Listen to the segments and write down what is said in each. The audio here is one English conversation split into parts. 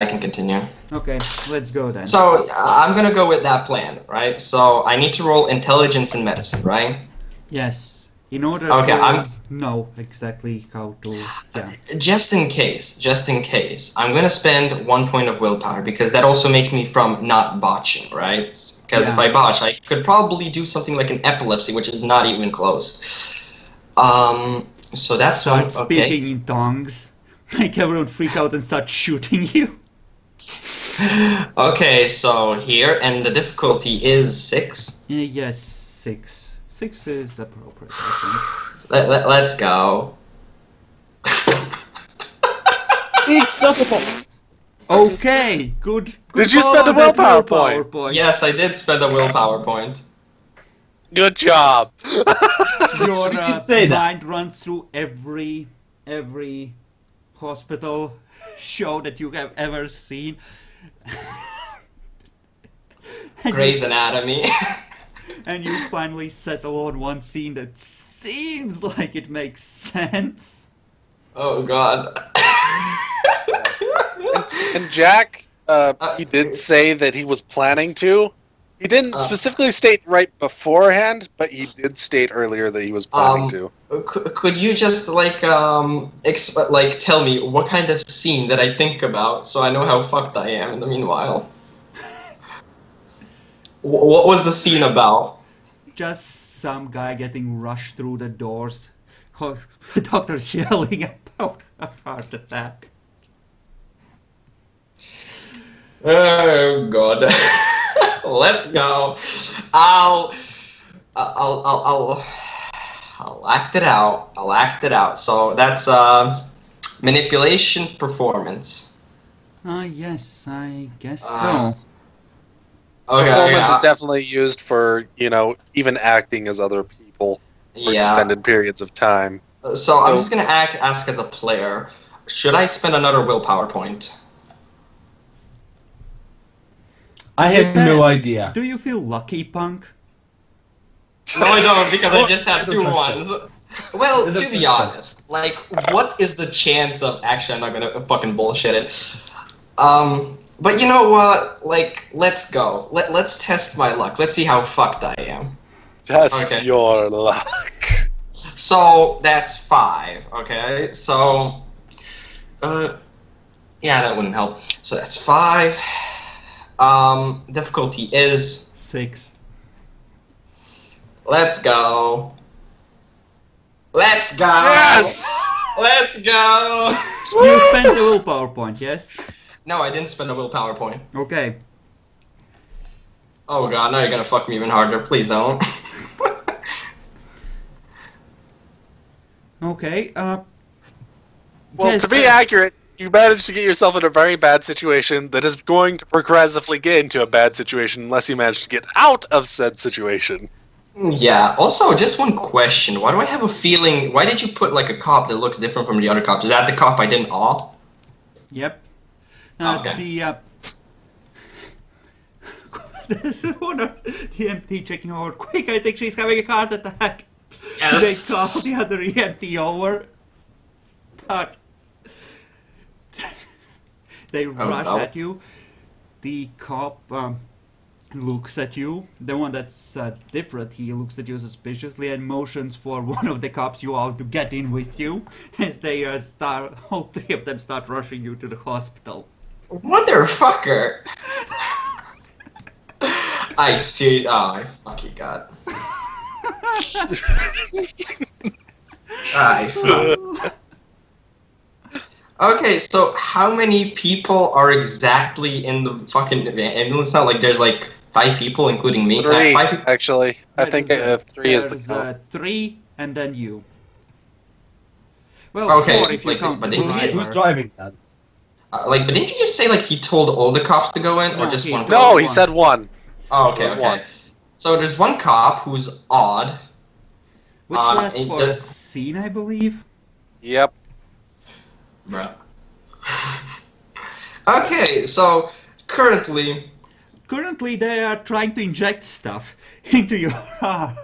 can continue. Okay, let's go then. So, I'm gonna go with that plan, right? So, I need to roll intelligence and medicine, right? Yes. In order Okay, to know exactly how to... Yeah. Just in case, I'm gonna spend 1 point of willpower, because that also makes me from not botching, right? Because if I botch, I could probably do something like an epilepsy, which is not even close. So that's Start one, okay. speaking in tongues. Make everyone freak out and start shooting you. Okay, so here, and the difficulty is 6. Yes, 6. 6 is appropriate, I Let's go. It's Okay, good. Did you spend a willpower point? Yes, I did spend a willpower point. Good job. Your say that. mind runs through every hospital show that you have ever seen. Grey's Anatomy. And you finally settle on one scene that seems like it makes sense. Oh god. And Jack, he did say that he was planning to. He didn't specifically state right beforehand, but he did state earlier that he was planning to. Could you just like tell me what kind of scene that I think about so I know how fucked I am in the meanwhile? What was the scene about? Just some guy getting rushed through the doors. Doctor's yelling about a heart attack. Oh god. Let's go. I'll act it out. I'll act it out. So that's manipulation performance. Yes, I guess so. Okay, Performance is definitely used for, you know, even acting as other people for extended periods of time. So I'm just gonna ask as a player. Should I spend another willpower point? I have no idea. Do you feel lucky, Punk? No, I don't, because I just have 2 ones. Well, to be honest, like, what is the chance of... Actually, I'm not gonna fucking bullshit it. But you know what? Like, let's go. Let's test my luck. Let's see how fucked I am. That's your luck. So, that's 5, okay? So, yeah, that wouldn't help. So that's 5. Difficulty is... 6. Let's go. Let's go! Yes! Let's go! You spent the willpower point, yes? No, I didn't spend a willpower point. Okay. Oh god, now you're gonna fuck me even harder. Please don't. Okay, Well, yes, to be accurate, you managed to get yourself in a very bad situation that is going to progressively get into a bad situation unless you manage to get out of said situation. Yeah, also, just one question. Why do I have a feeling... Why did you put, like, a cop that looks different from the other cops? Is that the cop I didn't awe? Yep. Okay. There's one of the EMT checking over. Quick, I think she's having a heart attack. Yes. They call the other EMT over. Start. They rush at you. The cop looks at you. The one that's different, he looks at you suspiciously and motions for one of the cops you out to get in with you. As they all 3 of them start rushing you to the hospital. Motherfucker! I see. Oh, I fucking got. I fuck. Okay, so how many people are exactly in the fucking ambulance now? Like, there's like 5 people, including me. 3, 5 people? actually. I think 3 is the count. 3, and then you. Well, Okay, 4 if you like, count but the didn't you- driver. Who's driving that? Like, but didn't you just say like he told all the cops to go in, or No, just he- one? No, he said 1. Oh, okay, There's okay. one. So there's one cop who's odd. Which lasts it for a does- scene, I believe. Yep. Bruh. Okay, so currently, Currently, they are trying to inject stuff into your arm.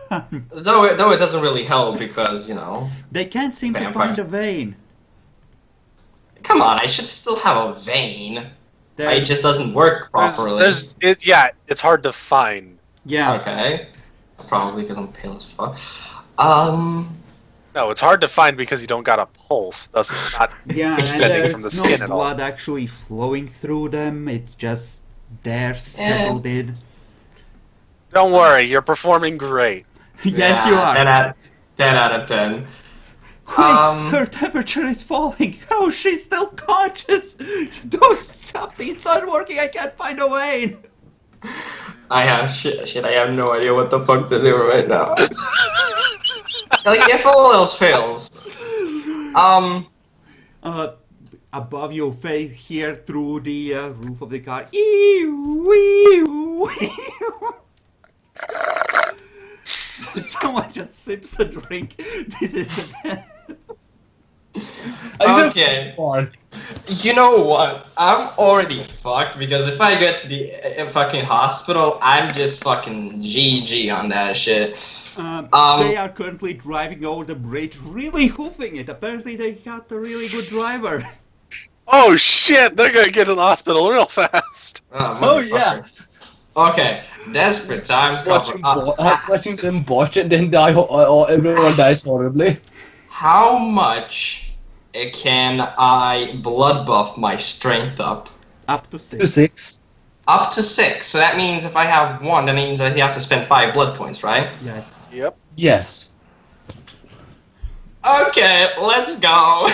though it doesn't really help because, you know, They can't seem to Vampires. find a vein. come on, I should still have a vein. It just doesn't work properly. It's hard to find. Yeah. Okay. Probably because I'm pale as fuck. No, it's hard to find because you don't got a pulse. That's not extending from the skin no at all. blood actually flowing through them. It's just there settled in. Don't worry, you're performing great. Yes, you are. 10 out of 10. Quick, her temperature is falling. How is she still conscious? Do something. It's not working. I can't find a way. I have shit. I have no idea what the fuck to do right now. Like, if all else fails, above your face here through the roof of the car. Someone just sips a drink. This is the best. Okay. You know what? I'm already fucked because if I get to the fucking hospital, I'm just fucking GG on that shit. They are currently driving over the bridge, really hoofing it. Apparently they got a really good driver. Oh shit, they're gonna get to the hospital real fast. Oh yeah. Okay, desperate times. Watching them botch it, then die. Everyone dies horribly. How much can I blood buff my strength up? Up to 6. To 6. Up to 6. So that means if I have 1, that means I have to spend 5 blood points, right? Yes. Yep. Yes. Okay, let's go.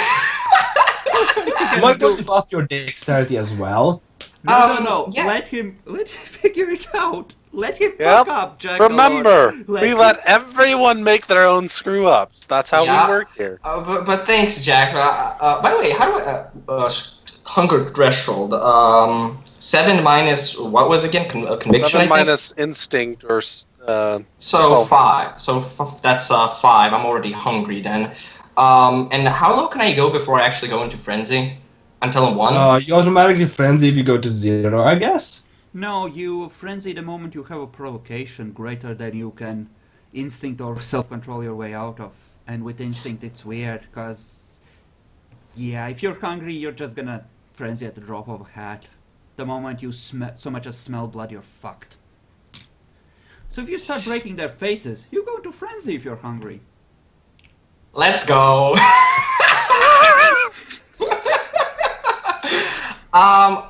You might want to buff your dexterity as well. No. Yeah. Let him figure it out. Let him fuck up, Jack. Remember, we let everyone make their own screw ups. That's how we work here. But thanks, Jack. By the way, how do I hunger threshold? 7 minus what was it again? Conviction. 7 minus instinct or so 12. 5. So that's 5. I'm already hungry then. And how low can I go before I actually go into frenzy? Until 1? You automatically frenzy if you go to 0, I guess. No, you frenzy the moment you have a provocation greater than you can instinct or self-control your way out of. And with instinct it's weird, because... yeah, if you're hungry, you're just gonna frenzy at the drop of a hat. The moment you so much as smell blood, you're fucked. So if you start breaking their faces, you go into frenzy if you're hungry. Let's go!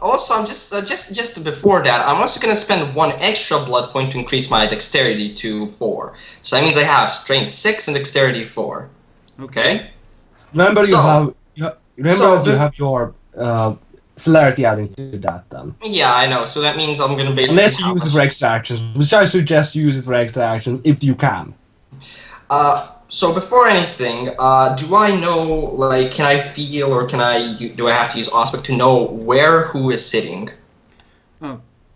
Also, I'm just before that, I'm also gonna spend 1 extra blood point to increase my dexterity to 4. So that means I have strength 6 and dexterity 4. Okay. Remember, you have your celerity adding to that then. Yeah, I know. So that means I'm gonna basically. Unless you use it for extra actions, which I suggest you use it for extra actions if you can. So before anything, do I know, like, can I feel or do I have to use Aspect to know where who is sitting?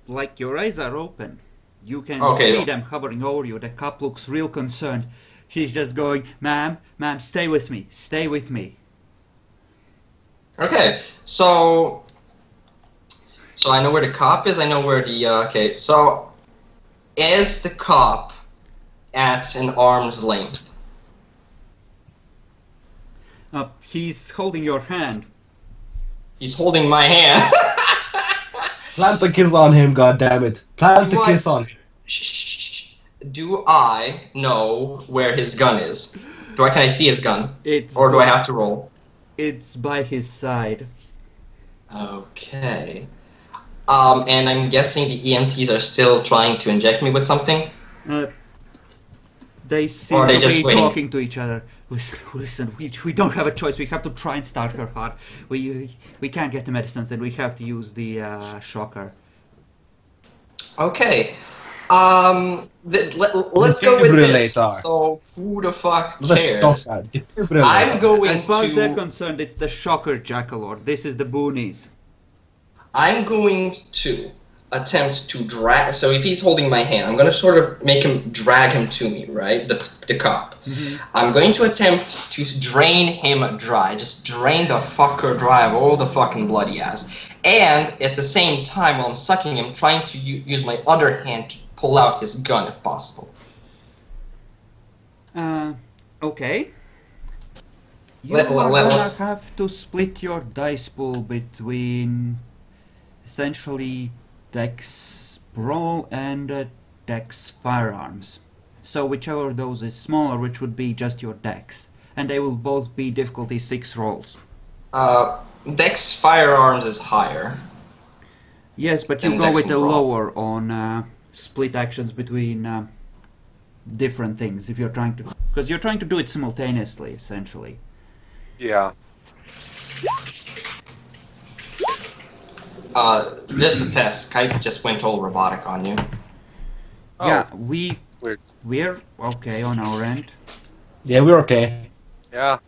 Like your eyes are open. You can Okay. see them hovering over you. The cop looks real concerned. He's just going, ma'am, stay with me, stay with me. Okay, so I know where the cop is, I know where the, okay, so is the cop at an arm's length? He's holding your hand. He's holding my hand. Plant the kiss on him, goddammit. Plant the kiss on him. Shh. Do I know where his gun is? Can I see his gun? Or do I have to roll? It's by his side. Okay. And I'm guessing the EMTs are still trying to inject me with something? They seem to be talking to each other. Listen, we don't have a choice. We have to try and start her heart. We can't get the medicines, and we have to use the shocker. Okay. Let's go with this. So who the fuck cares? I'm going As far as they're concerned, it's the shocker, Jackalord. This is the boonies. I'm going to attempt to drag. So if he's holding my hand, I'm going to sort of make him drag him to me, right? The cop. Mm-hmm. I'm going to attempt to drain him dry. Just drain the fucker dry of all the fucking blood he has. And at the same time, while I'm sucking him, trying to use my other hand to pull out his gun if possible. Okay. You are gonna have to split your dice pool between essentially Dex Brawl and Dex Firearms. So whichever of those is smaller, which would be just your Dex. And they will both be difficulty 6 rolls. Dex Firearms is higher. Yes, but you go with the lower on split actions between different things if you're trying to... Because you're trying to do it simultaneously, essentially. Yeah. Just a test. Skype just went all robotic on you. Yeah, Weird. we're okay on our end. Yeah, we're okay. Yeah.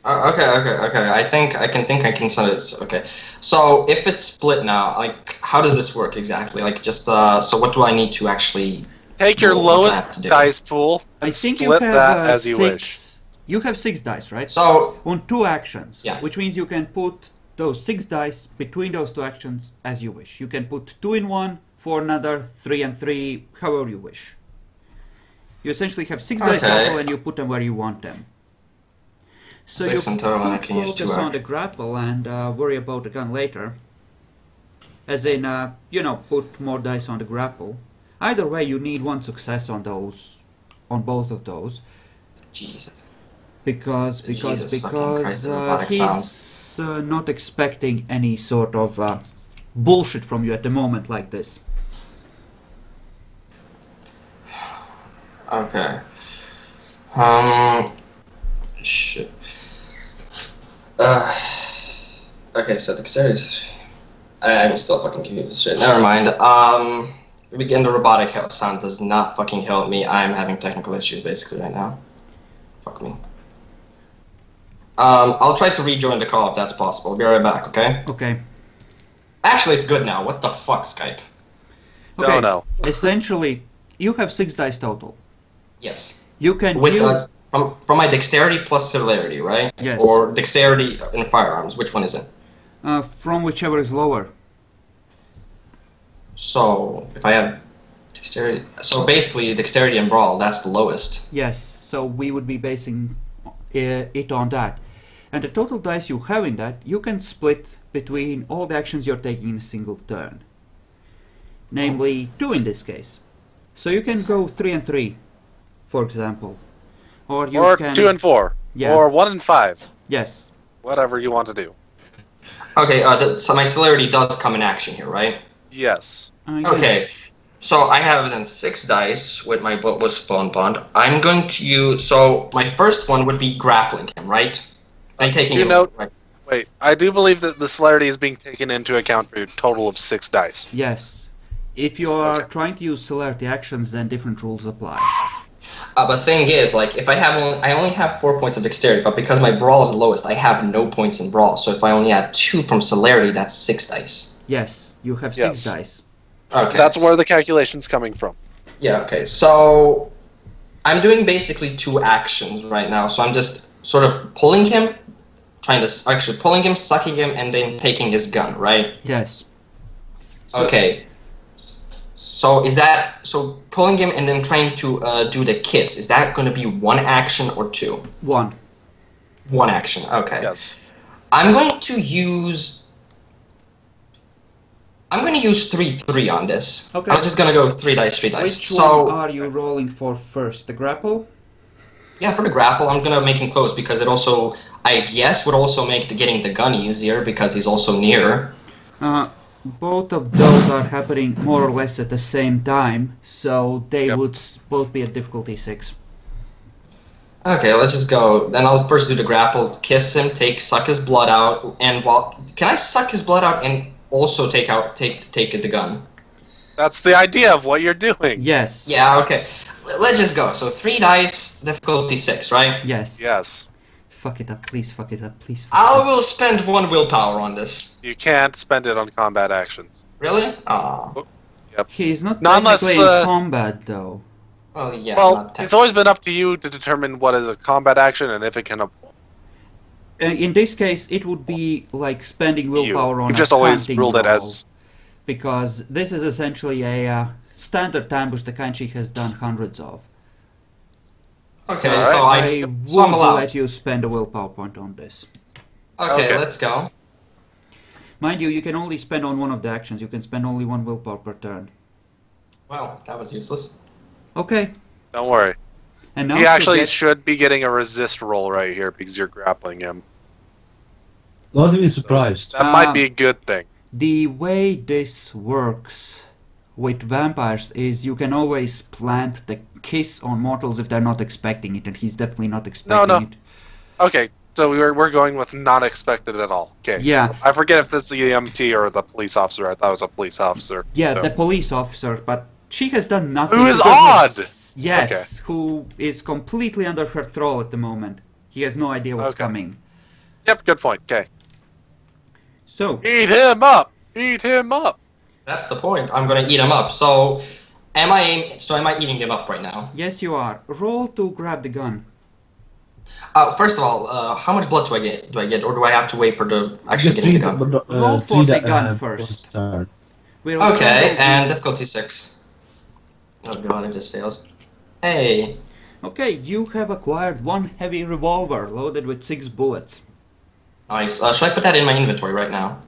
Okay. I think I can send it. Okay. So if it's split now, like, how does this work exactly? Like, just so what do I need to actually Take your lowest dice pool and I think split you have that as you 6. wish. You have 6 dice, right? So On 2 actions. Yeah. Which means you can put those 6 dice between those 2 actions as you wish. You can put 2 in one, 4 another, 3 and 3, however you wish. You essentially have 6 dice total and you put them where you want them. So 6 you in total, and I could can use 2 focus on the grapple and worry about the gun later. As in, you know, put more dice on the grapple. Either way, you need 1 success on those, on both of those. Jesus. Because Jesus fucking Christ, the robotic he's not expecting any sort of bullshit from you at the moment like this. Okay. Shit. Okay, so dexterity. I'm still fucking confused with this shit. Never mind. Begin the robotic sound does not fucking help me. I'm having technical issues basically right now. Fuck me. I'll try to rejoin the call if that's possible. I'll be right back, okay? Okay. Actually, it's good now. What the fuck, Skype? Okay. No. Essentially, you have 6 dice total. Yes. You can With use... from my dexterity plus celerity, right? Yes. Or dexterity in firearms. Which one is it? from whichever is lower. So if I have dexterity, so basically dexterity and brawl, that's the lowest. Yes, so we would be basing it on that. And the total dice you have in that, you can split between all the actions you're taking in a single turn. Namely, 2 in this case. So you can go 3 and 3, for example. Or you can... 2 and 4. Yeah. Or 1 and 5. Yes. Whatever you want to do. Okay, so my celerity does come in action here, right? Yes. Yes. Okay, so I have then 6 dice with my was spawn bond. I'm going to use, so my first one would be grappling him, right? And taking You him, know- right? Wait, I do believe that the celerity is being taken into account for a total of 6 dice. Yes. If you are trying to use celerity actions, then different rules apply. But thing is, like, if I only have 4 points of dexterity, but because my brawl is the lowest, I have no points in brawl. So if I only add 2 from celerity, that's 6 dice. Yes, you have 6 Yes. dice. Okay. That's where the calculation's coming from. Yeah, okay. So I'm doing basically 2 actions right now. So I'm just sort of pulling him, pulling him, sucking him, and then taking his gun, right? Yes. So, Okay. So so pulling him and then trying to do the kiss, is that going to be 1 action or 2? 1. 1 action, okay. Yes. I'm going to use 3/3 on this. Okay. I'm just gonna go 3 dice, 3 dice. Which So one are you rolling for first? The grapple? yeah, for the grapple, I'm gonna make him close because it also, I guess, would also make getting the gun easier because he's also near. Both of those are happening more or less at the same time, so they would both be at difficulty 6. Okay, let's just go. Then I'll first do the grapple, kiss him, suck his blood out, and can I suck his blood out and also take the gun? That's the idea of what you're doing. Yes. Yeah, okay. Let's just go. So 3 dice, difficulty 6, right? Yes. Yes. Fuck it up, please fuck it up, please fuck it up. I will spend 1 willpower on this. You can't spend it on combat actions. Really? Ah. He's not Not unless, technically in combat, though. Well, yeah. Well, not it's always been up to you to determine what is a combat action and if it can... In this case, it would be like spending willpower on You a just always hunting ruled it roll, as... because this is essentially a standard ambush the Kanchi has done hundreds of. Okay, So so I I'm would allowed. let you spend a willpower point on this. Okay, Okay. let's go. Mind you, you can only spend on one of the actions. You can spend only one willpower per turn. Well, that was useless. Okay. Don't worry. And now He actually to get... should be getting a resist roll right here because you're grappling him. Not even surprised. That might be a good thing. The way this works with vampires is you can always plant the kiss on mortals if they're not expecting it, and he's definitely not expecting it. Okay, so we're going with not expected at all. Okay. Yeah. I forget if this is the EMT or the police officer. I thought it was a police officer. Yeah, so. the police officer, but she has done nothing. Who is because odd! Yes, who is completely under her thrall at the moment. He has no idea what's coming. Yep, good point. Okay. So. Eat him up! Eat him up! That's the point. I'm gonna eat him up. So, am I eating him up right now? Yes, you are. Roll to grab the gun. First of all, how much blood do I get? Or do I have to wait for the actually getting the gun? Roll for the gun first. Okay, and difficulty 6. Oh god, if this fails. Hey. Okay, you have acquired one heavy revolver loaded with 6 bullets. Nice. Should I put that in my inventory right now?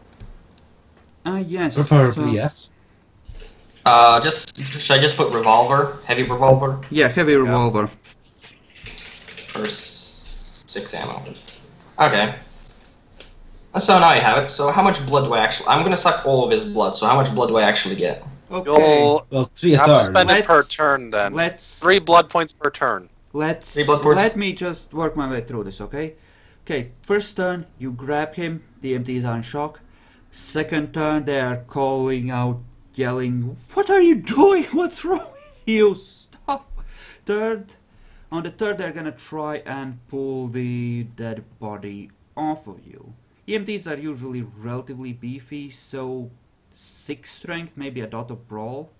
Yes. Preferably, yes. Should I just put revolver? Heavy revolver? Yeah, heavy revolver. For 6 ammo. Okay. So now I have it. So how much blood do I actually... I'm gonna suck all of his blood, so how much blood do I actually get? Okay. You'll 3 a have to turn. spend it per turn then. 3 blood points per turn. Let me just work my way through this, okay? Okay, first turn, you grab him, the EMTs are in shock. Second turn, they are calling out, yelling, "What are you doing? What's wrong with you? Stop!" On the third, they're gonna try and pull the dead body off of you. EMTs are usually relatively beefy, so 6 strength, maybe a dot of brawl.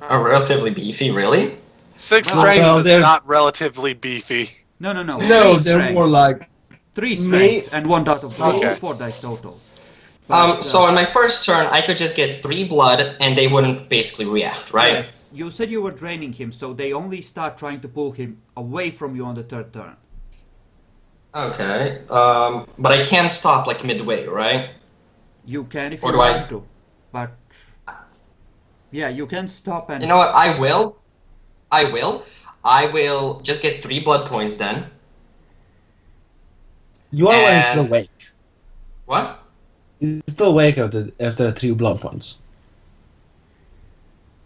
Relatively beefy, really? 6 strength is not relatively beefy. No. No, they're more like 3 strength and 1 dot of brawl, 4 dice total. But, so in my first turn, I could just get 3 blood and they wouldn't basically react, right? Yes, you said you were draining him, so they only start trying to pull him away from you on the third turn. Okay, but I can't stop like midway, right? You can if you want to, but yeah, you can stop and... You know what, I will just get 3 blood points then. You are still awake. What? You're still awake after 3 blood points.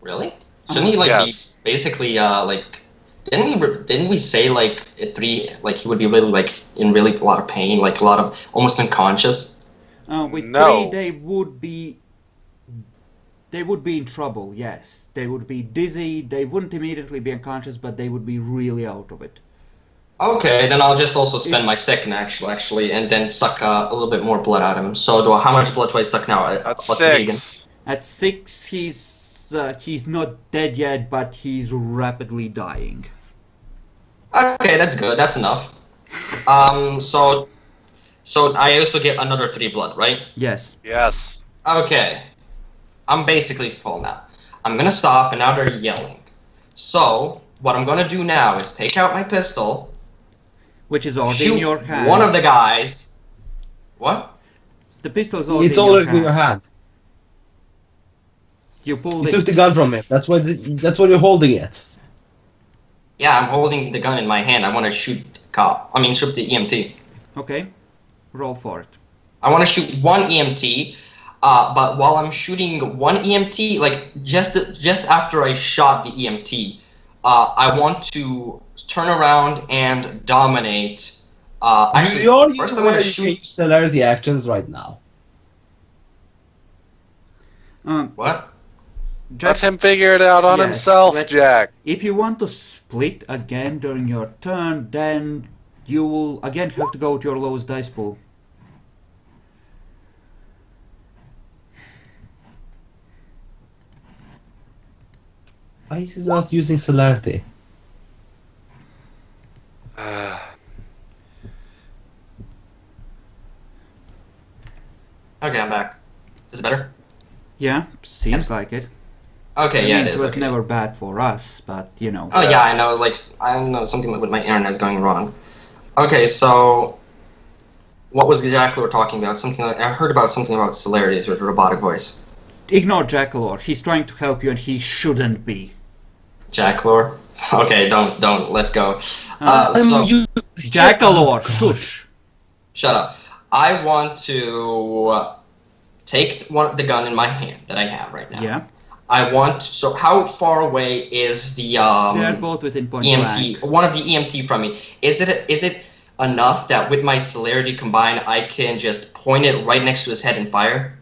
Really? Shouldn't he like be basically like? Didn't we say like at 3 like he would be really like in really a lot of pain, like a lot of almost unconscious? With 3 they would be in trouble. Yes, they would be dizzy. They wouldn't immediately be unconscious, but they would be really out of it. Okay, then I'll just also spend my second actually, and then suck a little bit more blood out of him. So how much blood do I suck now? At 6. At 6, he's not dead yet, but he's rapidly dying. Okay, that's good. That's enough. So I also get another 3 blood, right? Yes. Yes. Okay. I'm basically full now. I'm gonna stop, and now they're yelling. So what I'm gonna do now is take out my pistol, which is already in your hand. One of the guys. What? The pistol's already in your hand. You took the gun from him. That's why you're holding it. Yeah, I'm holding the gun in my hand. I want to shoot shoot the EMT. Okay, roll for it. I want to shoot 1 EMT, but while I'm shooting 1 EMT, like just after I shot the EMT, I want to turn around and dominate. Actually, first I want to shoot celerity actions right now. What? Let him figure it out on himself, Jack. If you want to split again during your turn, then you will again have to go to your lowest dice pool. Why is he not using celerity? Okay, I'm back. Is it better? Yeah, seems like it. Okay, I mean, it is. It was never bad for us, but you know. Oh yeah, I know. Like I don't know, something with my internet is going wrong. Okay, so What was Jackalor talking about? Something like, I heard about something about celerities with robotic voice. Ignore Jackalor. He's trying to help you and he shouldn't be. Jackalor? Okay, don't. Let's go. Jackalor, shush. Shut up. I want to take the gun in my hand that I have right now. Yeah. I want. So, how far away is the They're both within point EMT? blank. One of the EMT from me. Is it enough that with my celerity combined, I can just point it right next to his head and fire?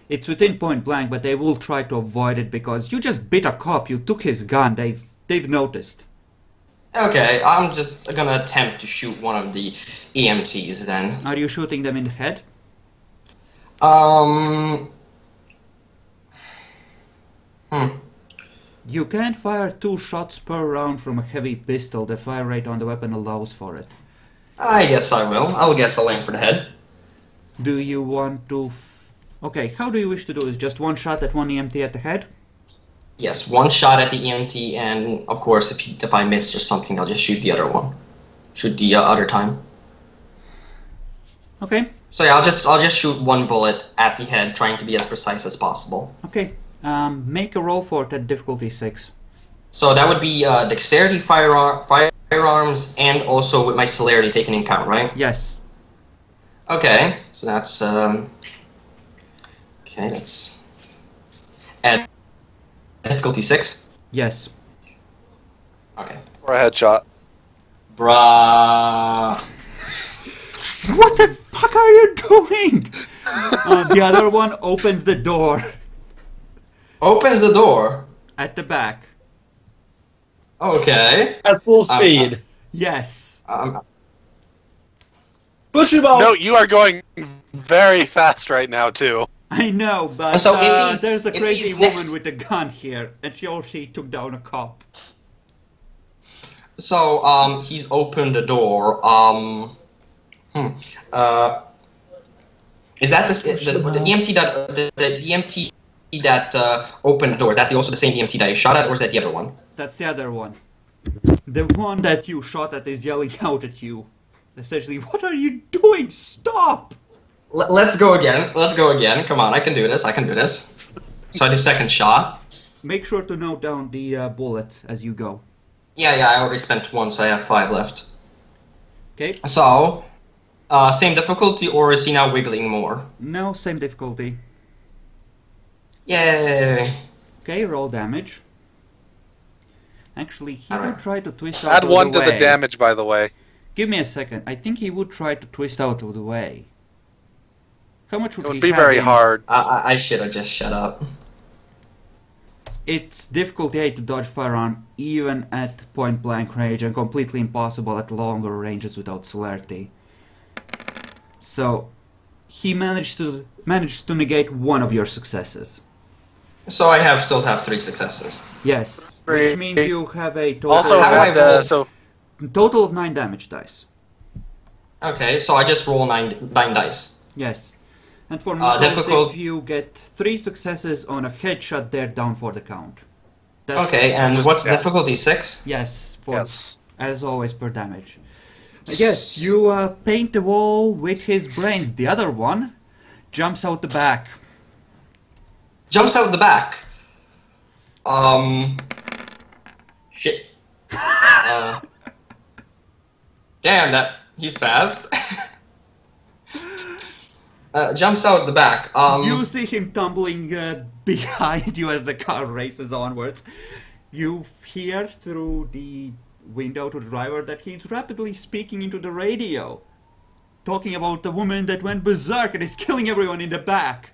It's within point blank, but they will try to avoid it because you just bit a cop. You took his gun. They've noticed. Okay, I'm just gonna attempt to shoot one of the EMTs then. Are you shooting them in the head? You can't fire 2 shots per round from a heavy pistol. The fire rate on the weapon allows for it. I guess I will. I'll aim for the head. Do you want to... Okay, how do you wish to do this? Just one shot at one EMT at the head? Yes, one shot at the EMT, and of course, if I miss or something, I'll just shoot the other one. Shoot the other time. Okay. So yeah, I'll just shoot one bullet at the head, trying to be as precise as possible. Okay. Make a roll for it at difficulty 6. So that would be dexterity, firearms, and also with my celerity taken in count, right? Yes. Okay, so that's okay. That's at difficulty 6. Yes. Okay. Or a headshot. Bruh. What the fuck are you doing? The other one opens the door. Opens the door. At the back. Okay. At full speed. Yes. Push him out! No, you are going very fast right now, too. I know, but So if there's a if crazy he's woman next- with a gun here, and she already took down a cop. So he's opened the door. Is that the EMT that the EMT that opened the door? Is that also the same EMT that I shot at, or is that the other one? That's the other one. The one that you shot at is yelling out at you. Essentially, what are you doing? Stop! Let's go again. Let's go again. Come on, I can do this. I can do this. So the second shot. Make sure to note down the bullets as you go. Yeah, I already spent 1, so I have 5 left. Okay. So, same difficulty, or is he now wiggling more? No, same difficulty. Yay! Okay, roll damage. Actually, he Alright. would try to twist out Add of 1 the to way. the damage, by the way. Give me a second. I think he would try to twist out of the way. How much would It he would be have very in- hard. I should have just shut up. It's difficulty 8 to dodge firearm even at point blank range and completely impossible at longer ranges without celerity. So he managed to negate one of your successes. So I still have 3 successes. Yes, which means you have a total, Also, How do I roll? so total of 9 damage dice. Okay, so I just roll 9 dice. Yes. And for mortals, difficult- if you get 3 successes on a headshot, they're down for the count. That- Okay, and what's difficulty 6? Yes, for yes. as always per damage. Yes, you paint the wall with his brains. The other one jumps out the back. Jumps out the back. Shit. Damn, he's fast. Jumps out the back. You see him tumbling behind you as the car races onwards. You hear through the window to the driver that he's rapidly speaking into the radio, talking about the woman that went berserk and is killing everyone in the back.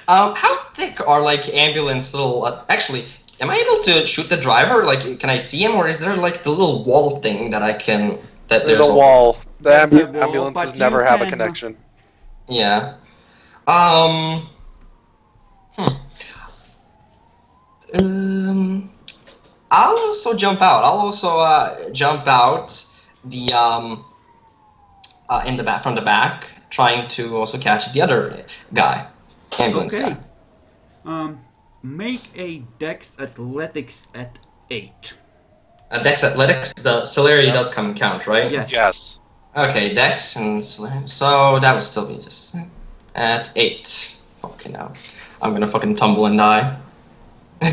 How thick are ambulance little? Actually, am I able to shoot the driver? Can I see him, or is there the little wall thing that I can? There's a wall. The There's a wall, ambulances but never you have a can- connection. Yeah. I'll also jump out. I'll also jump out the in the back from the back, trying to also catch the other guy, ambulance Okay. guy. Make a Dex Athletics at 8. Dex Athletics, the celerity does come count, right? Yes. Yes. Okay, Dex and so that would still be just at 8. Okay, now I'm gonna fucking tumble and die.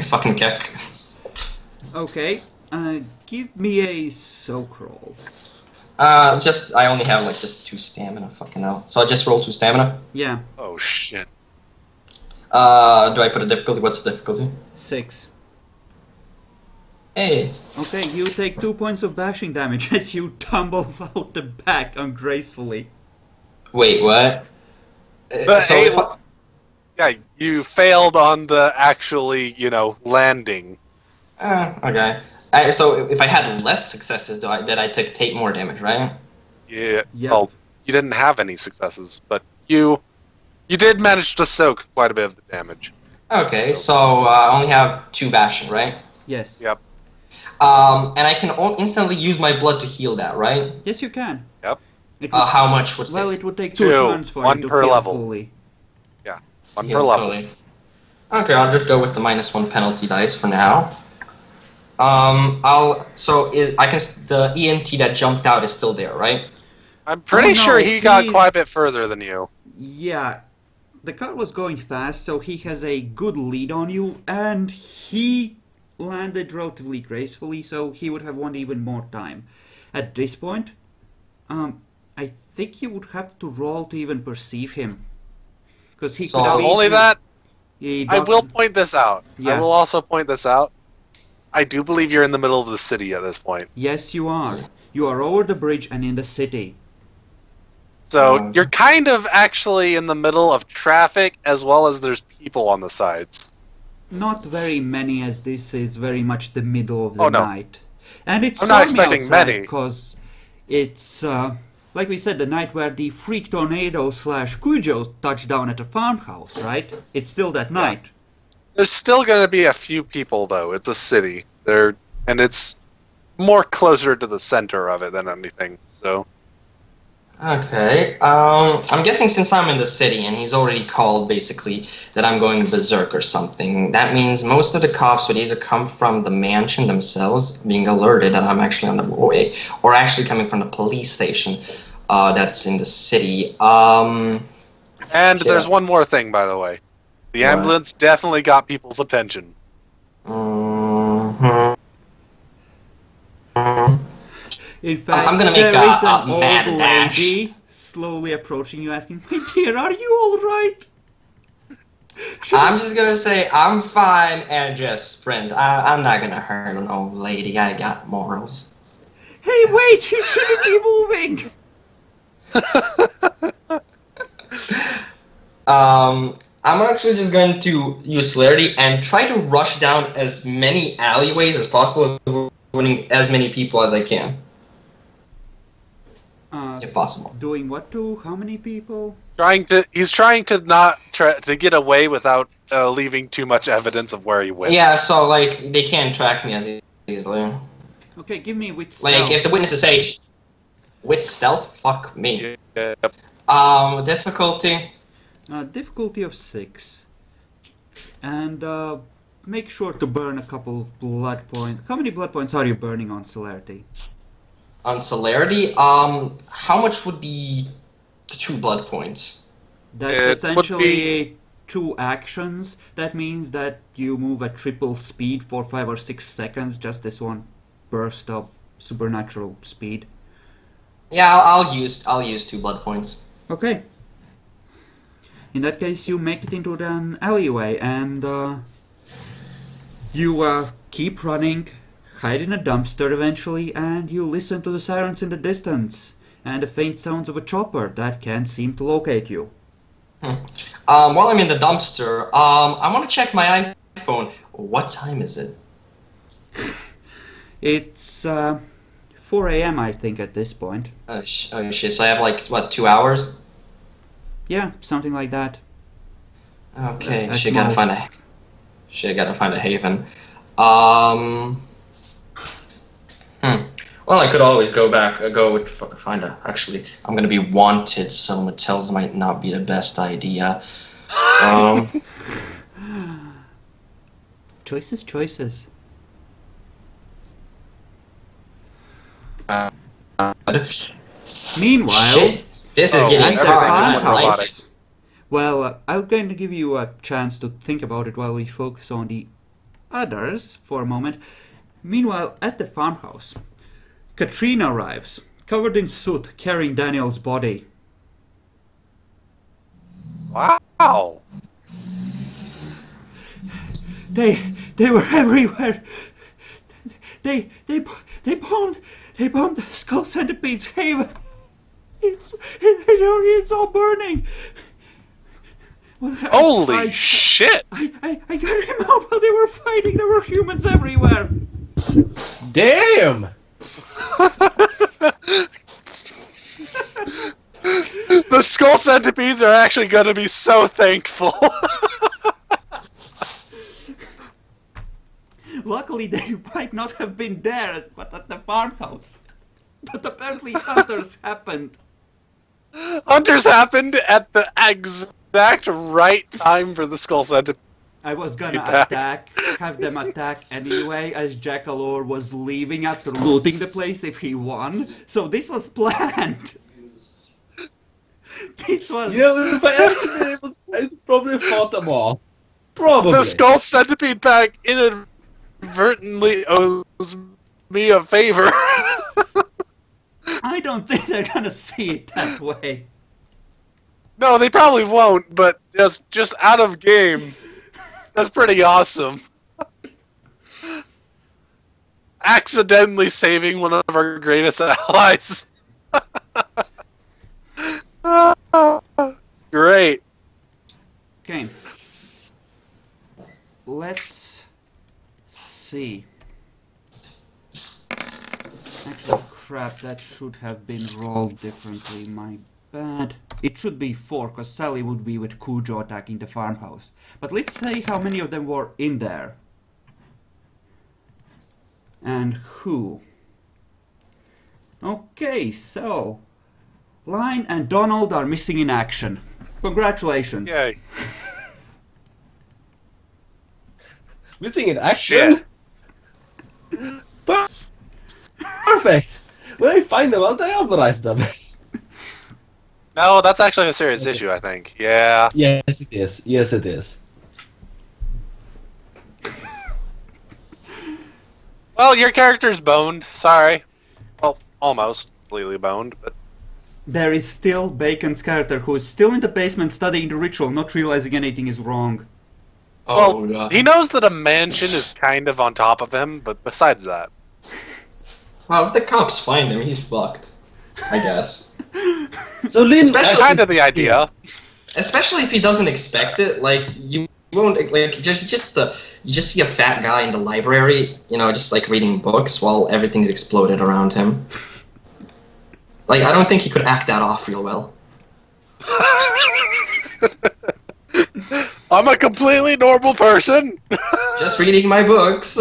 Fucking kick. Okay, give me a soak roll. Just I only have like just 2 stamina. Fucking hell. So I just roll 2 stamina. Yeah. Oh shit. Do I put a difficulty? What's the difficulty? 6. Hey. Okay, you take 2 points of bashing damage as you tumble out the back ungracefully. Wait, what? But So hey, if I, yeah, you failed on the actually, landing. okay. So if I had less successes, did I take more damage, right? Yeah. Yep. Well, you didn't have any successes, but you did manage to soak quite a bit of the damage. Okay, so I only have 2 bashing, right? Yes. Yep. And I can instantly use my blood to heal that, right? Yes, you can. Yep. It would, How much would well, take? it would take 2 2, turns for one you to per heal level. fully. Yeah. One Heal per level. fully. Okay, I'll just go with the -1 penalty dice for now. The EMT that jumped out is still there, right? I'm pretty Oh, no, sure he got he's- quite a bit further than you. Yeah. The car was going fast, so he has a good lead on you, and he landed relatively gracefully, so he would have won even more time. At this point, I think you would have to roll to even perceive him. Because he So could have Only easily- that, he I don't- will point this out. Yeah. I will also point this out. I do believe you're in the middle of the city at this point. Yes, you are. You are over the bridge and in the city. So you're kind of actually in the middle of traffic as well as there's people on the sides. Not very many, as this is very much the middle of the Oh, no. night. And it's I'm not stormy expecting outside, many. because it's, like we said, the night where the freak tornado / Cujo touched down at a farmhouse, right? It's still that night. There's still going to be a few people though. It's a city. And it's more closer to the center of it than anything. So Okay. I'm guessing since I'm in the city and he's already called basically that I'm going berserk or something, that means most of the cops would either come from the mansion themselves, being alerted that I'm actually on the way, or actually coming from the police station that's in the city. And Yeah. there's one more thing, by the way. The What? ambulance definitely got people's attention. Mhm. In fact, I'm gonna make there is a an mad old dash. lady slowly approaching you, asking, "My dear, are you all right?" I'm just gonna say I'm fine and just sprint. I'm not gonna hurt an old lady. I got morals. Hey, wait! You shouldn't be moving. I'm actually just going to use celerity and try to rush down as many alleyways as possible, winning as many people as I can, if possible. Doing what to how many people? He's trying to not try to get away without leaving too much evidence of where he went. Yeah, so like they can't track me as easily. Okay, give me with Like stealth. if the witnesses say with stealth, fuck me. Yep. Difficulty. Difficulty of 6. And make sure to burn a couple of blood points. How many blood points are you burning on celerity? On celerity, how much would be the 2 blood points? That's It would essentially 2 actions. That means that you move at triple speed for 5 or 6 seconds. Just this one burst of supernatural speed. Yeah, I'll use 2 blood points. Okay. In that case, you make it into an alleyway, and you keep running, hide in a dumpster eventually, and you listen to the sirens in the distance, and the faint sounds of a chopper that can't seem to locate you. While I'm in the dumpster, I want to check my iPhone. What time is it? It's 4 a.m. I think at this point. Oh shit, so I have like, what, 2 hours? Yeah, something like that. Okay, At shit, gotta find a haven. Well, I could always find a. Actually, I'm gonna be wanted, so motels might not be the best idea. Choices. Meanwhile, Shit. This is getting at the dark. farmhouse. Well, I'm going to give you a chance to think about it while we focus on the others for a moment. Meanwhile, at the farmhouse, Katrina arrives, covered in soot, carrying Daniel's body. Wow. They were everywhere. They bombed the Skull Centipede's haven. It's all burning. Well, Holy shit! I got him out while they were fighting. There were humans everywhere. Damn! The Skull Centipedes are actually going to be so thankful. Luckily, they might not have been there, but at the farmhouse. But apparently, hunters happened. Hunters happened at the exact right time for the Skull Centipede. I was gonna have them attack anyway, as Jackalore was leaving after looting the place if he won. So this was planned. This was. If I actually been able, I probably fought them all. Probably. The Skull Centipede pack inadvertently owes me a favor. I don't think they're gonna see it that way. No, they probably won't, but just out of game. That's pretty awesome. Accidentally saving one of our greatest allies. Great. Okay. Let's see. Actually, crap, that should have been rolled differently. My bad. It should be 4, because Sally would be with Cujo attacking the farmhouse. But let's see how many of them were in there. And who. Okay, so Line and Donald are missing in action. Congratulations. Yay. Missing in action? Perfect! When I find them, I'll deauthorize them. No, that's actually a serious issue, I think. Yeah. Yes, it is. Yes, it is. Well, your character's boned. Sorry. Well, almost completely boned, but... There is still Bacon's character, who is still in the basement studying the ritual, not realizing anything is wrong. Oh, well, God. he knows that a mansion is kind of on top of him, but besides that... Well, if the cops find him, he's fucked. I guess. So Lynn, That's kind of the idea. Especially if he doesn't expect it, like, you won't, like, you just see a fat guy in the library, you know, just, like, reading books while everything's exploded around him. Like, I don't think he could act that off real well. I'm a completely normal person. Just reading my books.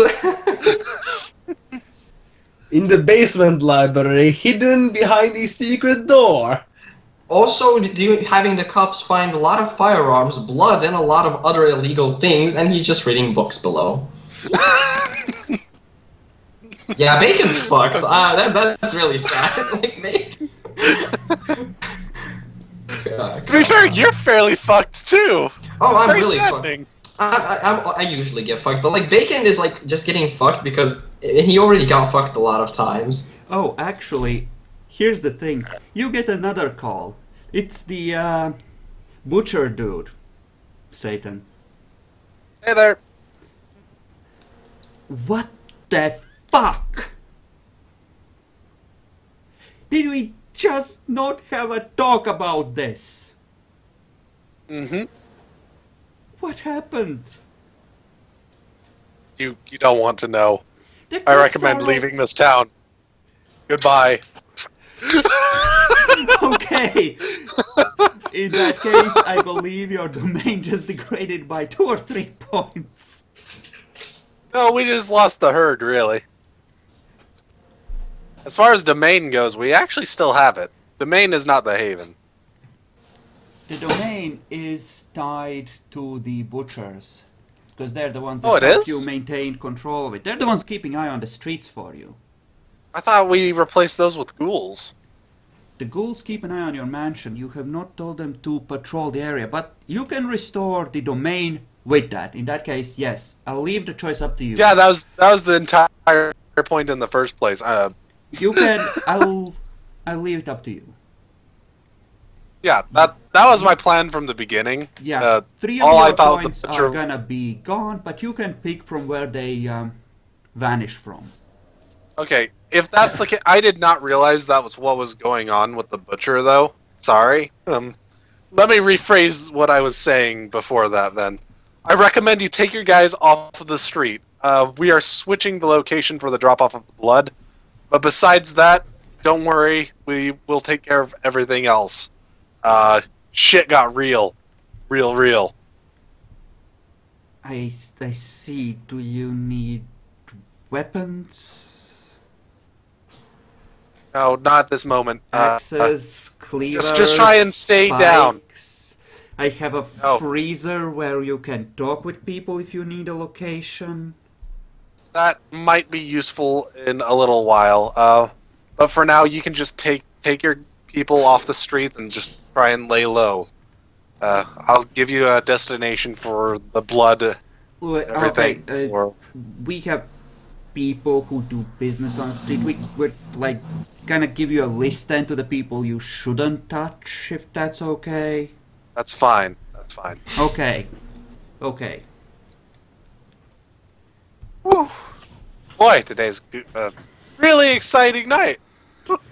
in the basement library, hidden behind a secret door. Also, having the cops find a lot of firearms, blood, and a lot of other illegal things, and he's just reading books below. Yeah, Bacon's fucked. That's really sad. Like, Bacon. To be fair, you're fairly fucked too. Oh, I'm Very really saddening. fucked. I usually get fucked, but like Bacon is like just getting fucked because he already got fucked a lot of times. Oh, actually, here's the thing. You get another call. It's the butcher dude, Satan. Hey there. What the fuck? Did we just not have a talk about this? Mm-hmm. What happened? You don't want to know. The I cops recommend are leaving this town. Goodbye. Okay. In that case, I believe your domain just degraded by 2 or 3 points. No, we just lost the herd, really. As far as domain goes, we actually still have it. Domain is not the haven. The domain is tied to the butchers. Because they're the ones that Oh, it help is? you maintain control of it. They're the ones keeping eye on the streets for you. I thought we replaced those with ghouls. the ghouls keep an eye on your mansion. You have not told them to patrol the area, but you can restore the domain with that. In that case, yes. I'll leave the choice up to you. Yeah, that was the entire point in the first place. You can. I'll leave it up to you. Yeah, that was my plan from the beginning. Yeah, 3 of all I your thought points the are gonna be gone, but you can pick from where they vanish from. Okay, if that's the case, I did not realize that was what was going on with the butcher, though. Sorry. Let me rephrase what I was saying before that, then. I recommend you take your guys off of the street. We are switching the location for the drop-off of the blood. But besides that, don't worry. We will take care of everything else. Shit got real. Real. I see. Do you need weapons? No, not at this moment. Axes, cleavers, just try and stay down. I have a freezer where you can talk with people if you need a location. That might be useful in a little while. But for now, you can just take your people off the streets and just try and lay low. I'll give you a destination for the blood. Everything. Okay, we have people who do business on the street. We're like gonna give you a list then to the people you shouldn't touch, if that's okay. That's fine. Okay. Whew. Boy, today's a really exciting night.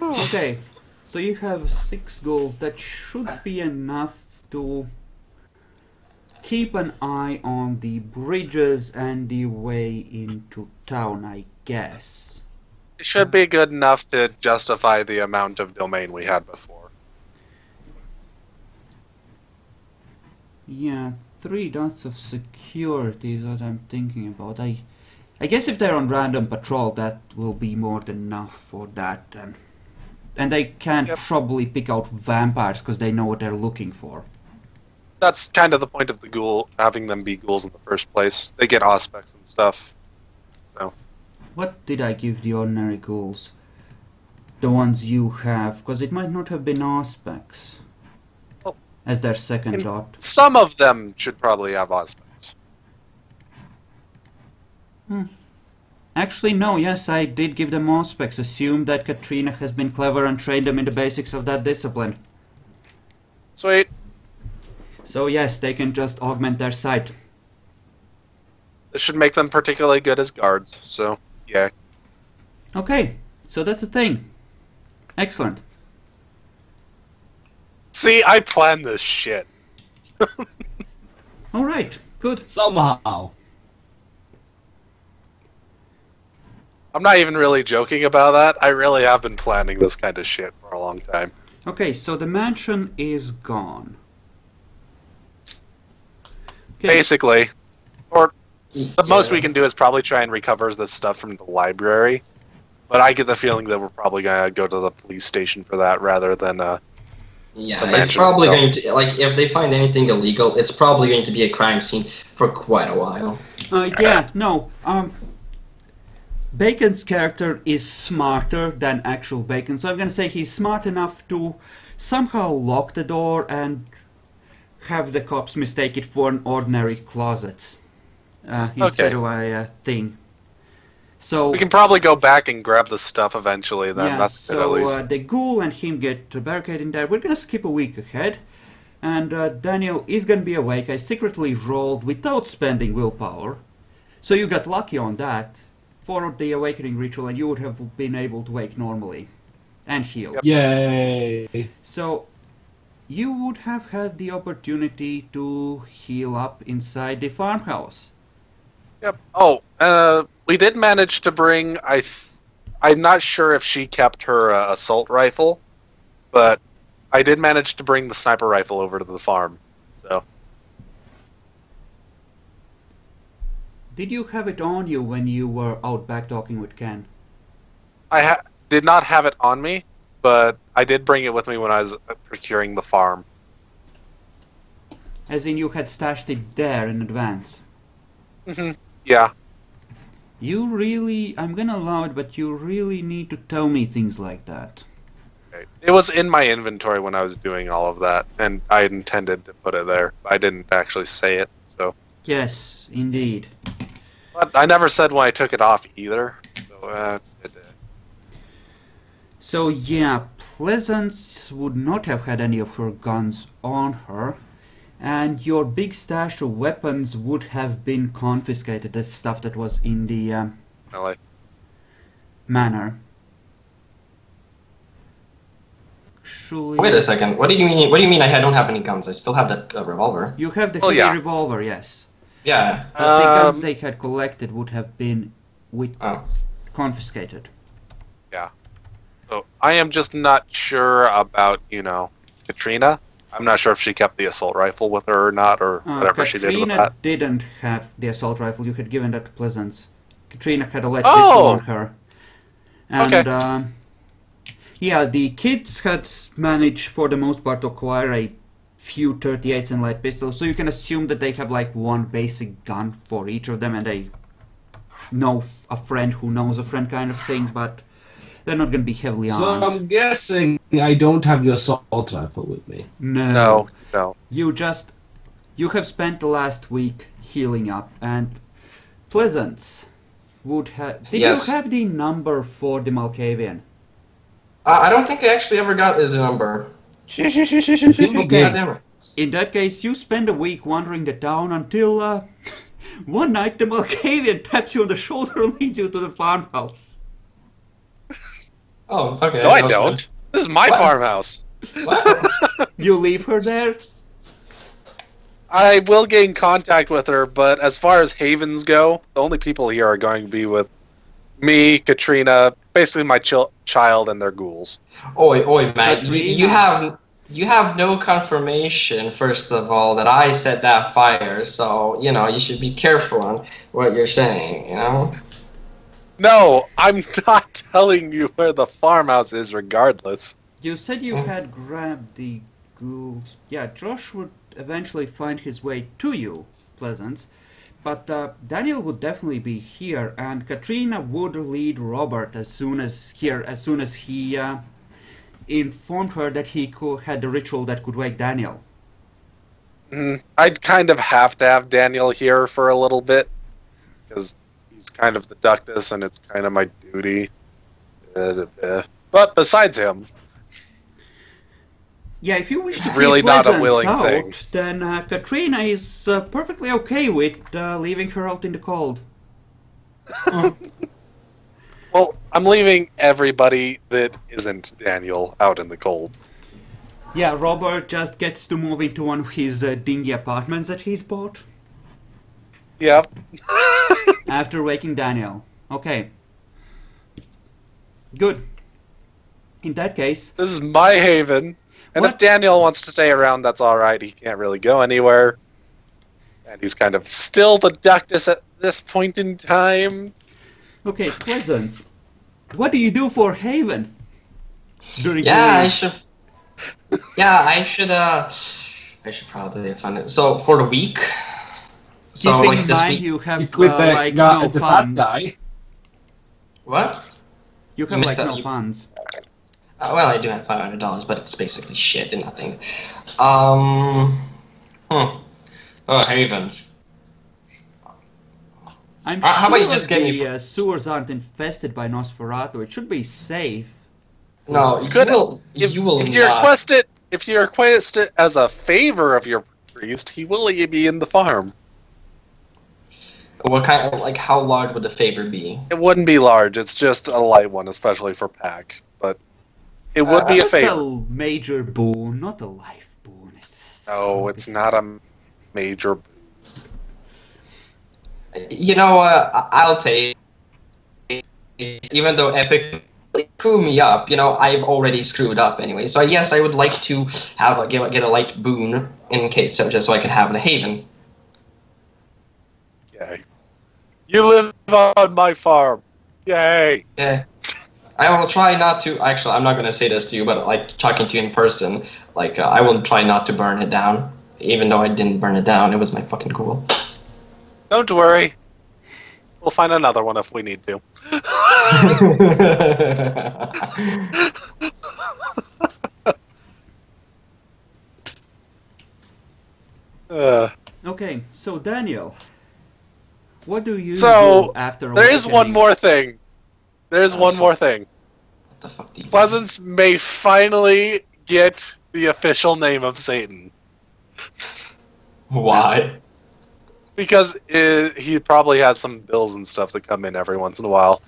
Okay, so you have 6 goals. That should be enough to keep an eye on the bridges and the way into town, I guess. It should be good enough to justify the amount of domain we had before. Yeah, 3 dots of security is what I'm thinking about. I guess if they're on random patrol, that will be more than enough for that. And they can probably pick out vampires because they know what they're looking for. That's kind of the point of the ghoul, having them be ghouls in the first place. They get aspects and stuff. So. What did I give the ordinary ghouls? The ones you have, because it might not have been aspects. Well, as their second dot. Some of them should probably have aspects. Actually, no, yes, I did give them aspects. Assume that Katrina has been clever and trained them in the basics of that discipline. Sweet. So yes, they can just augment their sight. This should make them particularly good as guards, so, yeah. Okay, so that's a thing. Excellent. See, I planned this shit. Alright, good. Somehow. I'm not even really joking about that. I really have been planning this kind of shit for a long time. Okay, so the mansion is gone. Okay. Basically. Or the most we can do is probably try and recover the stuff from the library. But I get the feeling that we're probably going to go to the police station for that rather than... yeah, it's probably going to... Like, if they find anything illegal, it's probably going to be a crime scene for quite a while. Yeah, no. Bacon's character is smarter than actual Bacon, so I'm going to say he's smart enough to somehow lock the door and have the cops mistake it for an ordinary closet instead of a thing. So we can probably go back and grab the stuff eventually then. Yeah, that's good, at least. So the ghoul and him get barricaded in there. We're going to skip a week ahead. And Daniel is going to be awake. I secretly rolled without spending willpower. So you got lucky on that. For the awakening ritual, and you would have been able to wake normally and heal. Yep. Yay! So you would have had the opportunity to heal up inside the farmhouse. Yep. Oh, we did manage to bring. I'm not sure if she kept her assault rifle, but I did manage to bring the sniper rifle over to the farm. So. Did you have it on you when you were out back talking with Ken? I did not have it on me, but I did bring it with me when I was procuring the farm. As in you had stashed it there in advance? Mm-hmm. Yeah. You really... I'm gonna allow it, but you really need to tell me things like that. Okay. Right. It was in my inventory when I was doing all of that, and I intended to put it there. I didn't actually say it, so. Yes, indeed. But I never said when I took it off either. So, So yeah, Pleasance would not have had any of her guns on her, and your big stash of weapons would have been confiscated. The stuff that was in the really? manor. Actually, Wait a second. What do you mean? What do you mean? I don't have any guns. I still have that revolver. you have the Oh, heavy yeah. revolver, yes. Yeah. But the guns they had collected would have been Oh. confiscated. Yeah. So I am just not sure about, Katrina. I'm not sure if she kept the assault rifle with her or not, or whatever she did with Katrina that. didn't have the assault rifle. You had given that to Pleasance. Katrina had a lead Oh! pistol on her. And, Okay. yeah, the kids had managed, for the most part, to acquire a few 38s and light pistols, so you can assume that they have, like, one basic gun for each of them, and they know a friend who knows a friend kind of thing, but they're not going to be heavily So armed. I'm guessing I don't have the assault rifle with me. No. You have spent the last week healing up, and Pleasance would have... Did Yes. you have the number for the Malkavian? I don't think I actually ever got his number. Okay. Goddamn it. In that case, you spend a week wandering the town until, one night the Malkavian taps you on the shoulder and leads you to the farmhouse. Oh, okay. No, I that was don't. good. This is my What? farmhouse. What? You leave her there? I will gain contact with her, but as far as havens go, the only people here are going to be with me, Katrina, basically my child, and their ghouls. Oi, man. Katrina. You have no confirmation, first of all, that I set that fire, so, you should be careful on what you're saying, No, I'm not telling you where the farmhouse is regardless. You said you had grabbed the ghouls. Yeah, Josh would eventually find his way to you, Pleasance. But Daniel would definitely be here, and Katrina would lead Robert as soon as he informed her that he had the ritual that could wake Daniel. I'd kind of have to have Daniel here for a little bit, because he's kind of the ductus, and it's kind of my duty. But besides him... Yeah, if you wish to really keep not a Pleasance willing out, thing. then Katrina is perfectly okay with leaving her out in the cold. Well, I'm leaving everybody that isn't Daniel out in the cold. Yeah, Robert just gets to move into one of his dingy apartments that he's bought Yep. after waking Daniel. Okay. Good. In that case... This is my haven. And What? if Daniel wants to stay around, that's alright. He can't really go anywhere. And he's kind of still the ductus at this point in time. Okay, Pleasance. What do you do for Haven? During Yeah, the I should... Yeah, I should probably fund it. So, for the week... So, Keeping like, in this mind week... you have, With the like, guy, no the fat funds. guy. What? You have, missed like, that. no funds. Well, I do have $500, but it's basically shit and nothing. Oh, Havens. I'm How about sure you just get me the sewers aren't infested by Nosferatu. It should be safe. No, you Could- will. If You will you not. request it as a favor of your priest, he will let you be in the farm. What kind of, like, how large would the favor be? It wouldn't be large. It's just a light one, especially for pack. But it would be a Just favor. a major boon, not a life boon. No, it's not a major. You know what? I'll take. Even though Epic screw me up, I've already screwed up anyway. So yes, I would like to have get a light boon in case, just so I can have the haven. Yay! You live on my farm. Yay! Yeah. I will try not to. Actually, I'm not gonna say this to you, but like talking to you in person, like I will try not to burn it down. Even though I didn't burn it down, it was my fucking cool. Don't worry. We'll find another one if we need to. Okay, so Daniel, what do you So, do after there is one awakening? more thing. There's one more thing. What the fuck do you Pleasance may finally get the official name of Satan. Why? Because he probably has some bills and stuff that come in every once in a while.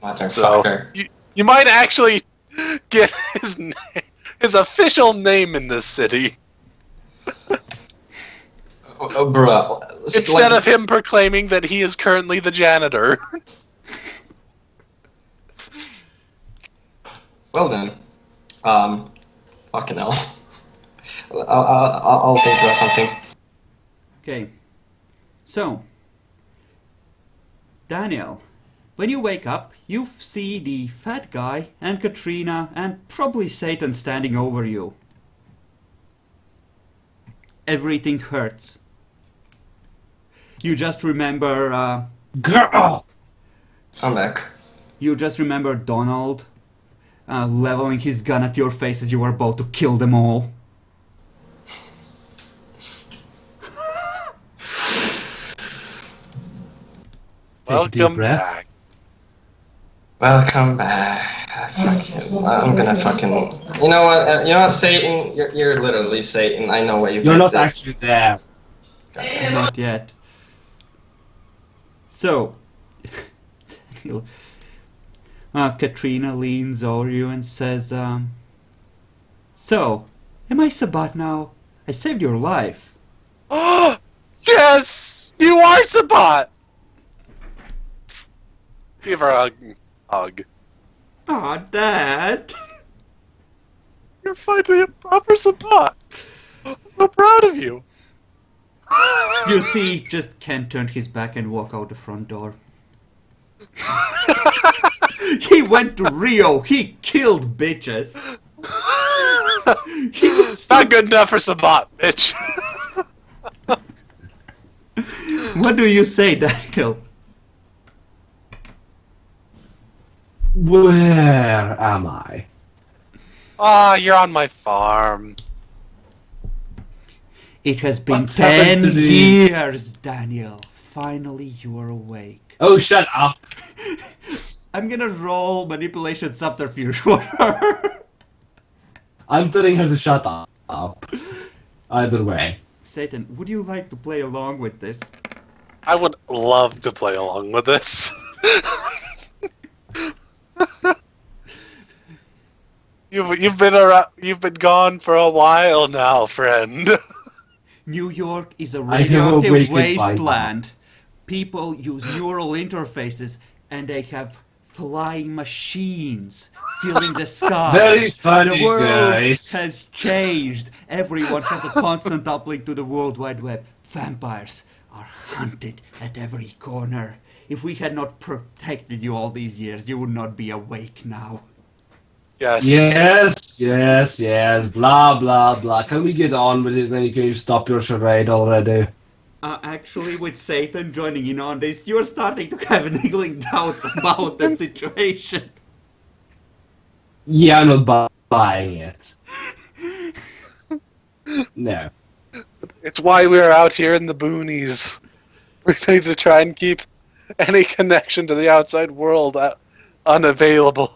Motherfucker. So, you might actually get his official name in this city. Bruh. Instead of him proclaiming that he is currently the janitor. Well then. Fucking hell. I'll think about something. Okay, so Daniel, when you wake up, you see the fat guy and Katrina and probably Satan standing over you. Everything hurts. You just remember, Girl! I'm back. you just remember Donald leveling his gun at your face as you were about to kill them all. Welcome back. Welcome back. I'm gonna fucking. You know what? Satan? You're literally Satan. I know what you. You're not actually there. Not yet. So, Katrina leans over you and says, so, am I Sabbat now? I saved your life. Yes! You are Sabbat! Give her a hug. Aw, Dad. You're finally a proper Sabbat. I'm so proud of you. You see, just Ken turned his back and walked out the front door. He went to Rio. He killed bitches. He was Not good enough for Sabbat, bitch. What do you say, Daniel? Where am I? Ah, you're on my farm. It has been What happened 10 to the- years, Daniel. Finally, you are awake. Oh, shut up! I'm gonna roll manipulation subterfuge for her. I'm telling her to shut up. Either way. Satan, would you like to play along with this? I would love to play along with this. You've been around, you've been gone for a while now, friend. New York is a I have radioactive awakened by wasteland. People use neural interfaces and they have flying machines filling the skies. Very funny, The world guys. has changed. Everyone has a constant uplink to the World Wide Web. Vampires are hunted at every corner. If we had not protected you all these years, you would not be awake now. Yes. Yes, blah, blah, blah. Can we get on with it, then can you stop your charade already? Actually, with Satan joining in on this, you're starting to have niggling doubts about the situation. Yeah, I'm not buying it. No. It's why we're out here in the boonies. We're going to try and keep any connection to the outside world unavailable.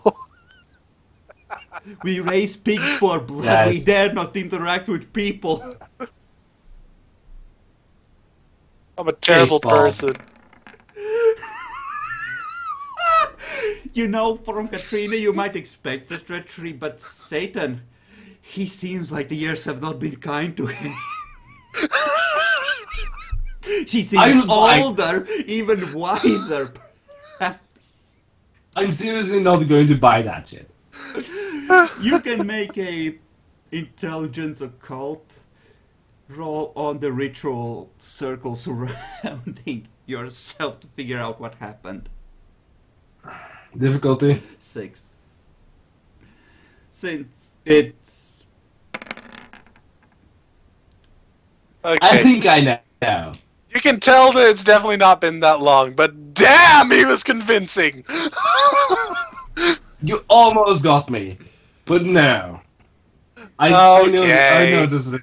We raise pigs for blood, Yes. we dare not interact with people. I'm a terrible Baseball. person. You know, from Katrina you might expect such treachery, but Satan, he seems like the years have not been kind to him. He seems older, even wiser, perhaps. I'm seriously not going to buy that shit. You can make a intelligence occult roll on the ritual circle surrounding yourself to figure out what happened. Difficulty? 6. Since it's... Okay. I think I know. You can tell that it's definitely not been that long, but damn, he was convincing! You almost got me. But no. I know this is.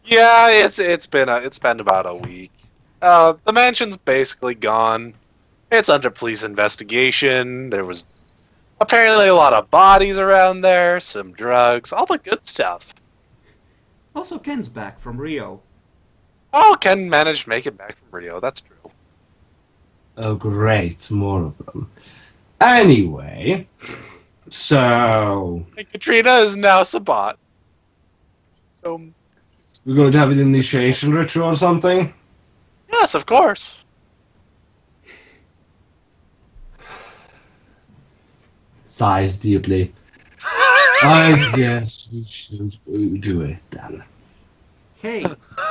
Yeah, it's been about a week. The mansion's basically gone. It's under police investigation. There was apparently a lot of bodies around there, some drugs, all the good stuff. Also, Ken's back from Rio. Oh, Ken managed to make it back from Rio. That's true. Oh, great, more of them. Anyway, so And Katrina is now Sabbat. So, we're going to have an initiation ritual or something. yes, of course. Sighs deeply. I guess we should do it then. Hey,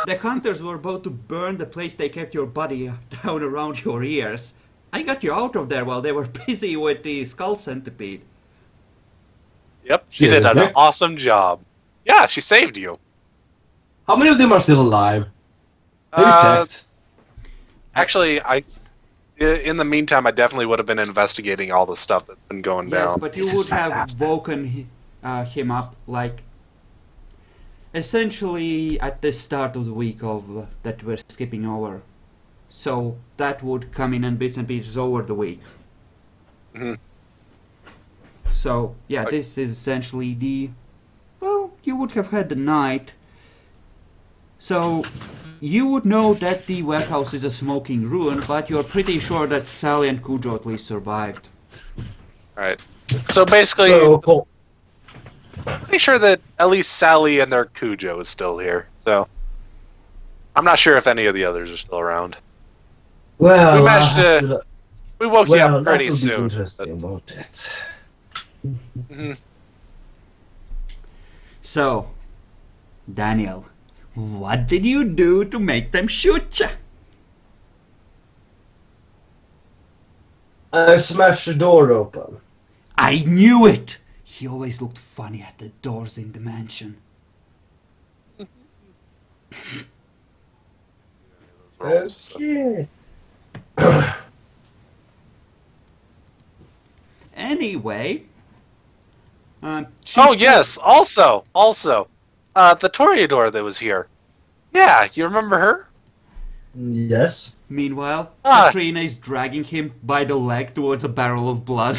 the hunters were about to burn the place they kept your body down around your ears. I got you out of there while they were busy with the skull centipede. Yep, she did an Seriously? awesome job. Yeah, she saved you. How many of them are still alive? Have you checked? Actually, in the meantime, I definitely would have been investigating all the stuff that's been going Yes, down. but you would have woken him up, like, essentially at the start of the week of that we're skipping over. So that would come in bits and pieces over the week. Mhm. So, yeah, this is essentially the... Well, you would have had the night. So, you would know that the warehouse is a smoking ruin, but you're pretty sure that Sally and Cujo at least survived. Alright. So basically, So, pretty sure that at least Sally and their Cujo is still here. So, I'm not sure if any of the others are still around. well, We managed to... We woke you up pretty that would be soon. interesting, won't it? Mhm. So, Daniel, what did you do to make them shoot ya? I smashed the door open. I knew it! He always looked funny at the doors in the mansion. Okay. Anyway... Oh yes, also, the Toreador that was here. Yeah, you remember her? Yes. Meanwhile, Ah. Katrina is dragging him by the leg towards a barrel of blood.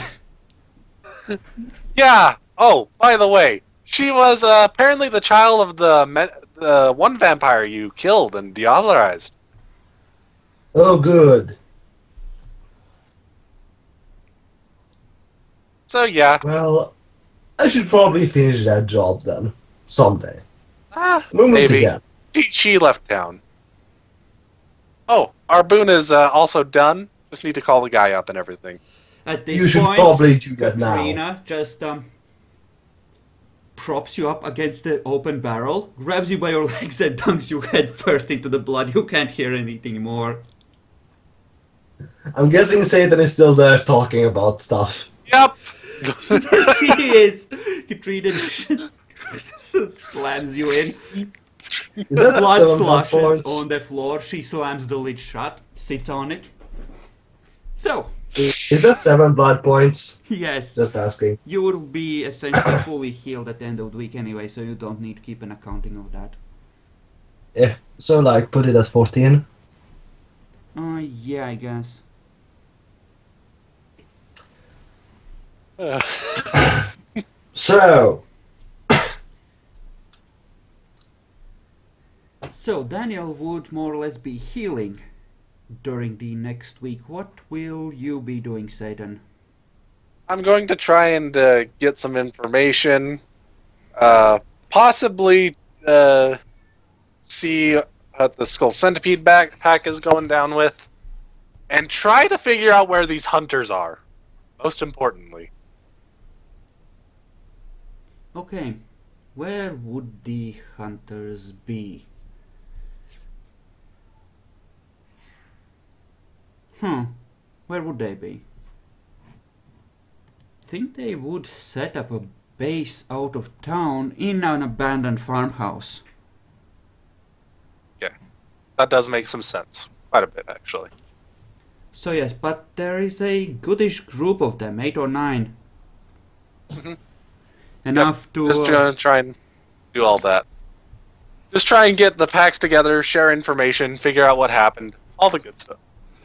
Yeah. Oh, by the way, she was apparently the child of the one vampire you killed and diablerized. Oh, good. So yeah. Well, I should probably finish that job then. Someday. Maybe. Again. She left town. Oh, our boon is also done. Just need to call the guy up and everything. At this You should point, probably do that now. Katrina just props you up against the open barrel, grabs you by your legs and dunks you head first into the blood. You can't hear anything more. I'm guessing Satan is still there talking about stuff. Yep. Yes, he is. Katrina just slams you in. Is that Blood 7 blood sloshes points? on the floor. She slams the lid shut, sits on it. So, Is that 7 blood points? yes, Just asking. you will be essentially fully healed at the end of the week anyway, so you don't need to keep an accounting of that. Yeah. So, like, put it at 14. Yeah, I guess. So, So, Daniel would more or less be healing during the next week. What will you be doing, Satan? I'm going to try and get some information. Possibly see what the Skull Centipede backpack is going down with. And try to figure out where these hunters are. Most importantly. Okay, where would the hunters be? Where would they be? I think they would set up a base out of town in an abandoned farmhouse. Yeah. That does make some sense. Quite a bit, actually. So yes, but there is a goodish group of them, 8 or 9. Mhm. Enough to... Just try and do all that. Just try and get the packs together, share information, figure out what happened. All the good stuff.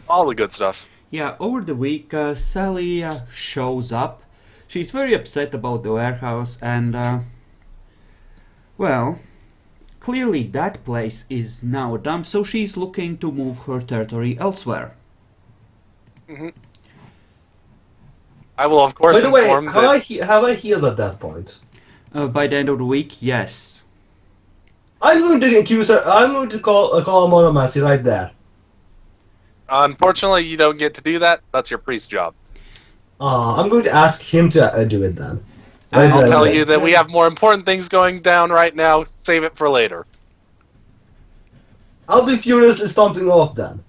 All the good stuff. Yeah, over the week, Sally shows up. She's very upset about the warehouse and, well, clearly that place is now a dump, so she's looking to move her territory elsewhere. Mm-hmm. I will, of course, By the way, inform have I healed at that point? By the end of the week, yes. I'm going to accuse her. I'm going to call a monomancy right there. Unfortunately, you don't get to do that. That's your priest job. I'm going to ask him to do it then. I'll tell you that we have more important things going down right now. Save it for later. I'll be furiously stomping off then.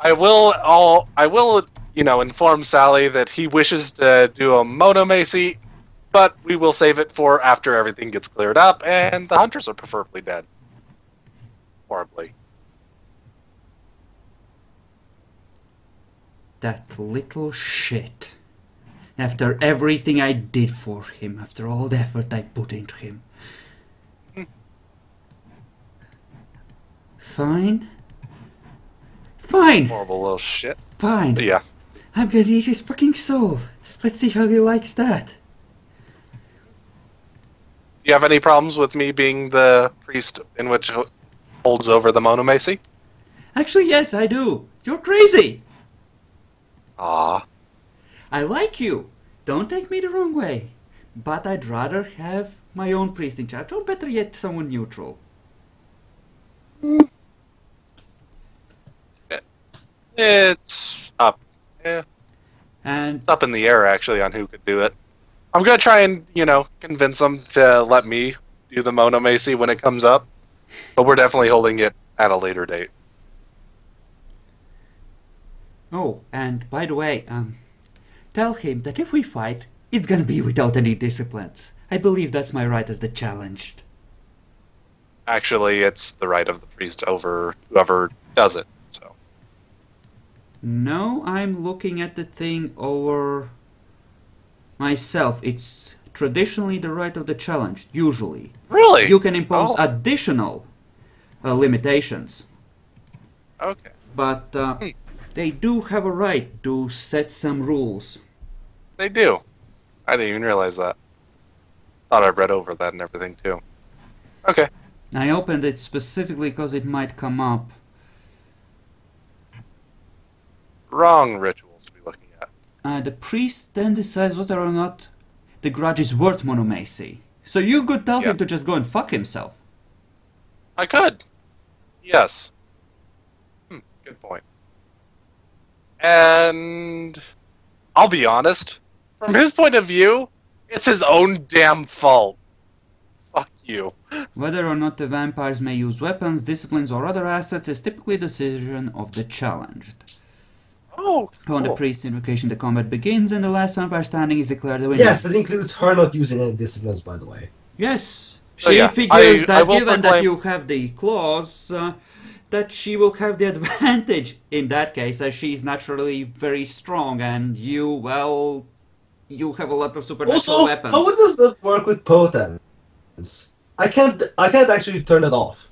I will, inform Sally that he wishes to do a monomacy, but we will save it for after everything gets cleared up and the hunters are preferably dead. Horribly. That little shit. After everything I did for him, after all the effort I put into him. Fine. Fine! Horrible little shit. Fine. But yeah. I'm gonna eat his fucking soul. Let's see how he likes that. Do you have any problems with me being the priest in which holds over the monomacy? Actually, yes, I do. You're crazy! Ah. I like you. Don't take me the wrong way. But I'd rather have my own priest in charge, or better yet, someone neutral. It's up. Yeah. And It's up in the air, actually, on who could do it. I'm going to try and, convince them to let me do the monomacy when it comes up. But we're definitely holding it at a later date. oh, and by the way, tell him that if we fight, it's gonna be without any disciplines. I believe that's my right as the challenged. Actually, it's the right of the priest over whoever does it. So No, I'm looking at the thing over myself. It's traditionally the right of the challenged, usually. Really? You can impose Oh. additional limitations, Okay. but they do have a right to set some rules. They do. I didn't even realize that. Thought I read over that and everything, too. Okay. I opened it specifically because it might come up. Wrong rituals to be looking at. The priest then decides whether or not the grudge is worth monomacy. So you could tell him to just go and fuck himself. I could. Yes. Good point. And I'll be honest. From his point of view, it's his own damn fault. Fuck you. Whether or not the vampires may use weapons, disciplines, or other assets is typically a decision of the challenged. Oh, On the cool. priest's invocation, the combat begins, and the last vampire standing is declared the winner. Yes, that includes her not using any disciplines, by the way. Yes. So She yeah, figures I that will given that proclaim- you have the clause, that she will have the advantage in that case, as she's naturally very strong, and you, well, you have a lot of supernatural Also, weapons. how does that work with potence? I can't actually turn it off.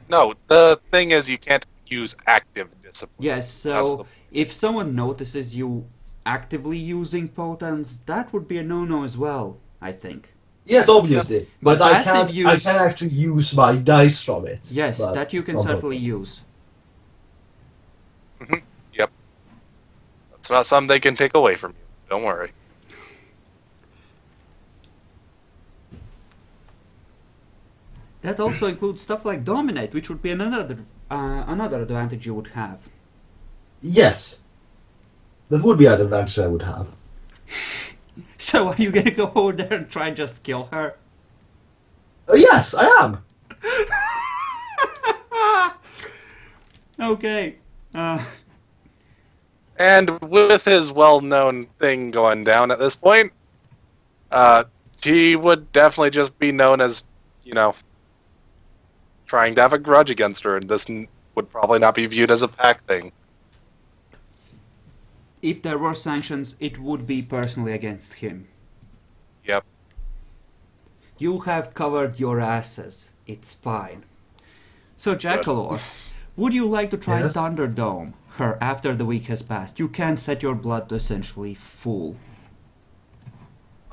No, the thing is you can't use active discipline. Yes, That's so the- if someone notices you actively using potence, that would be a no-no as well, I think. Yes, obviously, But but I passive can't. I use- can actually use my dice from it. Yes, but that you can not certainly potence. use. Yep. That's not something they can take away from you. Don't worry. That also includes stuff like dominate, which would be another advantage you would have. Yes, that would be an advantage I would have. So are you gonna go over there and try and just kill her? Yes, I am. Okay. And with his well-known thing going down at this point, he would definitely just be known as, trying to have a grudge against her, and this would probably not be viewed as a pact thing. If there were sanctions, it would be personally against him. Yep. You have covered your asses. It's fine. So, Jackalor, would you like to try Thunderdome her after the week has passed? You can set your blood to essentially full.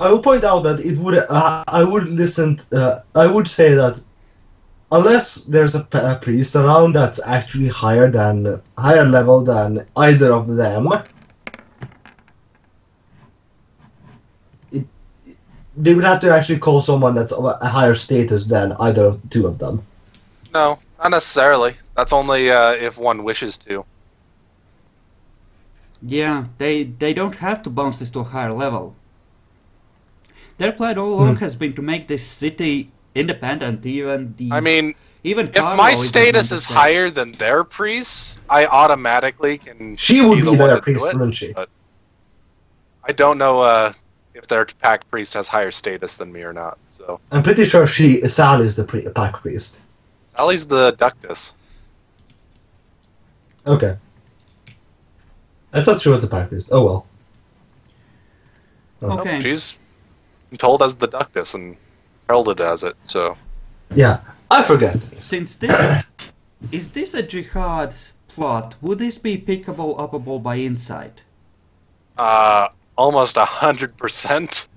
I will point out that it would. I would listen. I would say that unless there's a priest around that's actually higher level than either of them, they would have to actually call someone that's of a higher status than either of the two of them. No, not necessarily. That's only if one wishes to. Yeah, they don't have to bounce this to a higher level. Their plan all along has been to make this city independent, even if my status is higher than their priests, I automatically can. She would be their priest, wouldn't she? But I don't know if their pack priest has higher status than me or not. So I'm pretty sure Sally's the pack priest. Sally's the ductus. Okay. I thought she was the pack priest. Oh well. Oh. Okay. No, she's told as the ductus and heralded as it. So. Yeah, I forget. Since this is this a jihad plot, would this be pickable, uppable by insight? Almost 100%.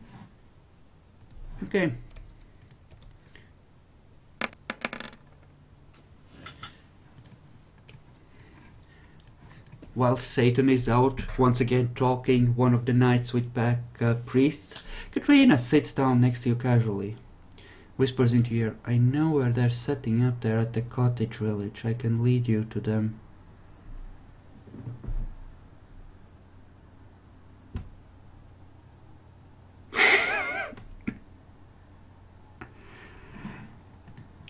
Okay. While Satan is out, once again talking one of the knights with pack priests, Katrina sits down next to you casually. Whispers into your ear, I know where they're setting up there at the cottage village. I can lead you to them.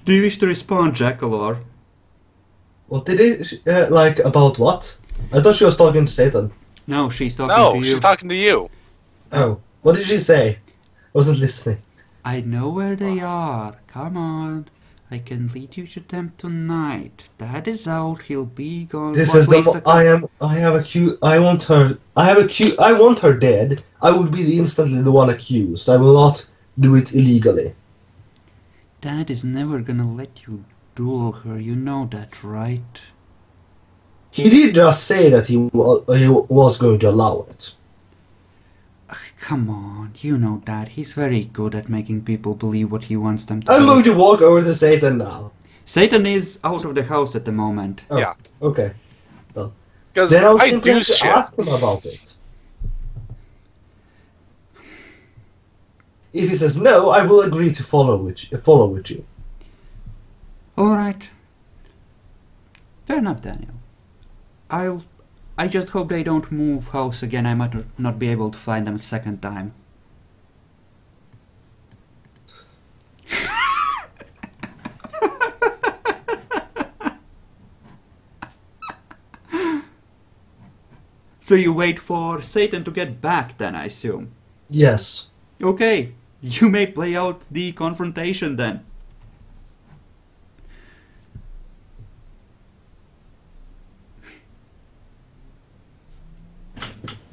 Do you wish to respond, Jackalor? What did it, about what? I thought she was talking to Satan. No, she's talking to you. No, she's talking to you. Oh, what did she say? I wasn't listening. I know where they are. Come on. I can lead you to them tonight. Dad is out. He'll be gone. This is the. I have accused. I want her. I want her dead. I would be instantly the one accused. I will not do it illegally. Dad is never gonna let you duel her. You know that, right? He did just say that he was going to allow it. Come on, you know Dad. He's very good at making people believe what he wants them to I'm believe. going to walk over to Satan now. Satan is out of the house at the moment. Oh, yeah. Okay. Well, because then I'll I simply do have to shit. ask him about it. If he says no, I will agree to follow with you. Alright. Fair enough, Daniel. I just hope they don't move house again. I might not be able to find them a second time. So you wait for Satan to get back then, I assume? Yes. Okay, you may play out the confrontation then.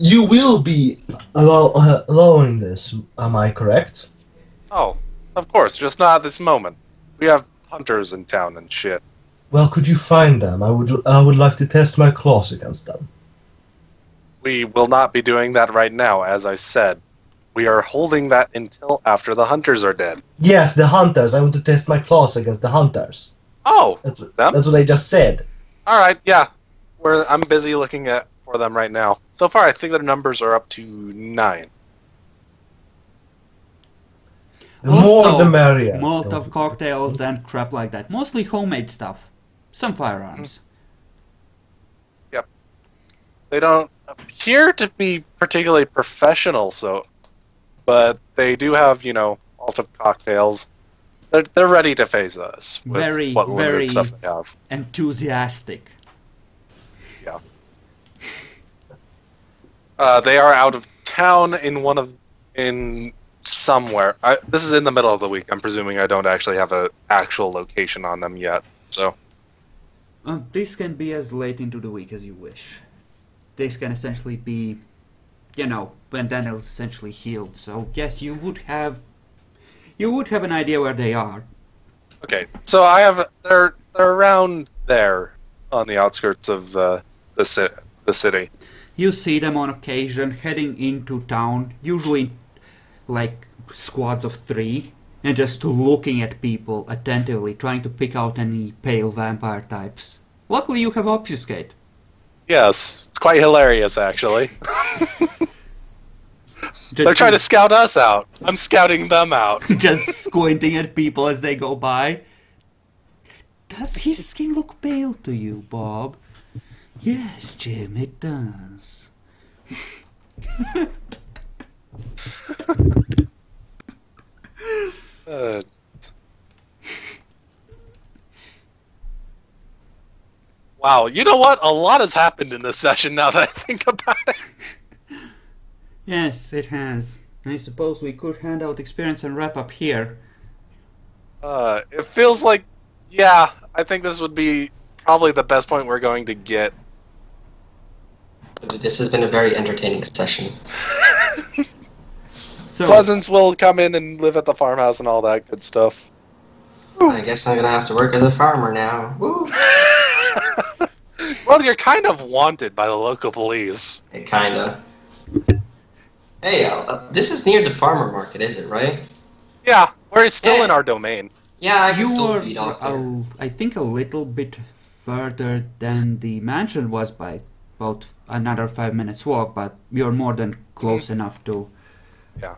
You will be allowing this, am I correct? Oh, of course, just not at this moment. We have hunters in town and shit. Well, could you find them? I would like to test my claws against them. We will not be doing that right now, as I said. We are holding that until after the hunters are dead. Yes, the hunters. I want to test my claws against the hunters. Oh, That's what I just said. Alright, yeah. I'm busy looking for them right now. So far, I think their numbers are up to 9. The more the merrier. Molotov cocktails and crap like that. Mostly homemade stuff. Some firearms. Yep. They don't appear to be particularly professional, but they do have, Molotov cocktails. They're ready to face us with what limited stuff they have. Enthusiastic. Yeah. They are out of town in somewhere. This is in the middle of the week. I'm presuming I don't actually have an actual location on them yet. So this can be as late into the week as you wish. This can essentially be, when Daniel's essentially healed. So yes, you would have an idea where they are. Okay, so they're around there on the outskirts of the city. You see them on occasion heading into town, usually like squads of 3, and just looking at people attentively, trying to pick out any pale vampire types. Luckily you have obfuscate. Yes, it's quite hilarious actually. They're trying to scout us out. I'm scouting them out. Just squinting at people as they go by. Does his skin look pale to you, Bob? Yes, Jim, it does. Wow, you know what? A lot has happened in this session now that I think about it. Yes, it has. I suppose we could hand out experience and wrap up here. It feels like, yeah, I think this would be probably the best point we're going to get. This has been a very entertaining session. So, Pleasance will come in and live at the farmhouse and all that good stuff. I guess I'm gonna have to work as a farmer now. Woo. Well, you're kind of wanted by the local police. Kinda. Hey, this is near the farmer market, is it, right? Yeah, we're still in our domain. Yeah, I can you still were, feed off there. I think, a little bit further than the mansion was by about another 5 minutes walk, but you're more than close enough to... Yeah.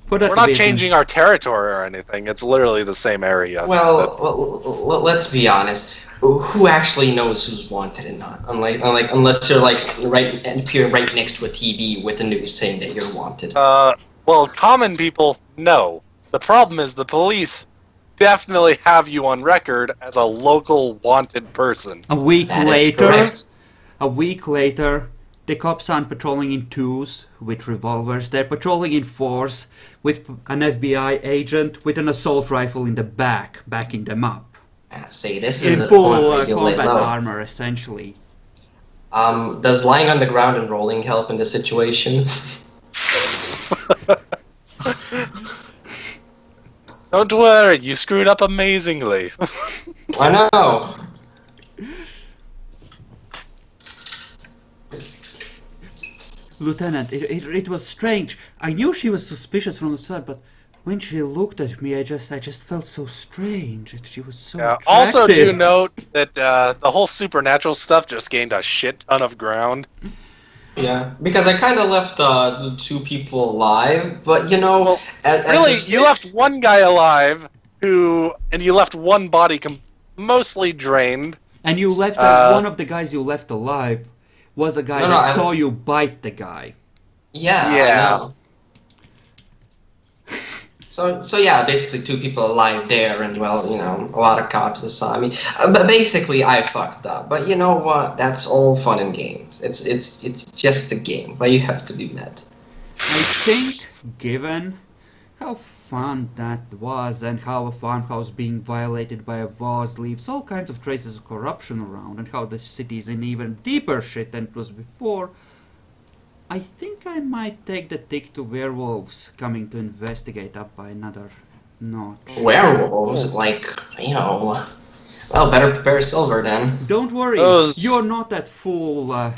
For that We're not changing our territory or anything. It's literally the same area. Well, let's be honest. Who actually knows who's wanted and not? Unless you're appear right next to a TV with the news saying that you're wanted. Well, common people, no. The problem is the police definitely have you on record as a local wanted person. A week That is later, correct. the cops aren't patrolling in 2s with revolvers. They're patrolling in 4s with an FBI agent with an assault rifle in the back, backing them up. See, this In is full a combat armor, essentially. Does lying on the ground and rolling help in this situation? Don't worry, you screwed up amazingly. I know. Lieutenant, it was strange. I knew she was suspicious from the start, but when she looked at me, I just felt so strange. She was so attractive. Also, do note that the whole supernatural stuff just gained a shit ton of ground. Yeah, because I kind of left 2 people alive, but Really, you left one guy alive, and you left one body mostly drained. And you left one of the guys you left alive was a guy saw you bite the guy. Yeah. I know. So yeah, basically 2 people alive there, and well, a lot of cops that saw me. But basically, I fucked up. But you know what? That's all fun and games. It's just the game, but you have to be mad. I think, given how fun that was, and how a farmhouse being violated by a vase leaves all kinds of traces of corruption around, and how the city's in even deeper shit than it was before, I think I might take the tick to werewolves coming to investigate up by another notch. Werewolves? Well, better prepare silver then. Don't worry, you're not at full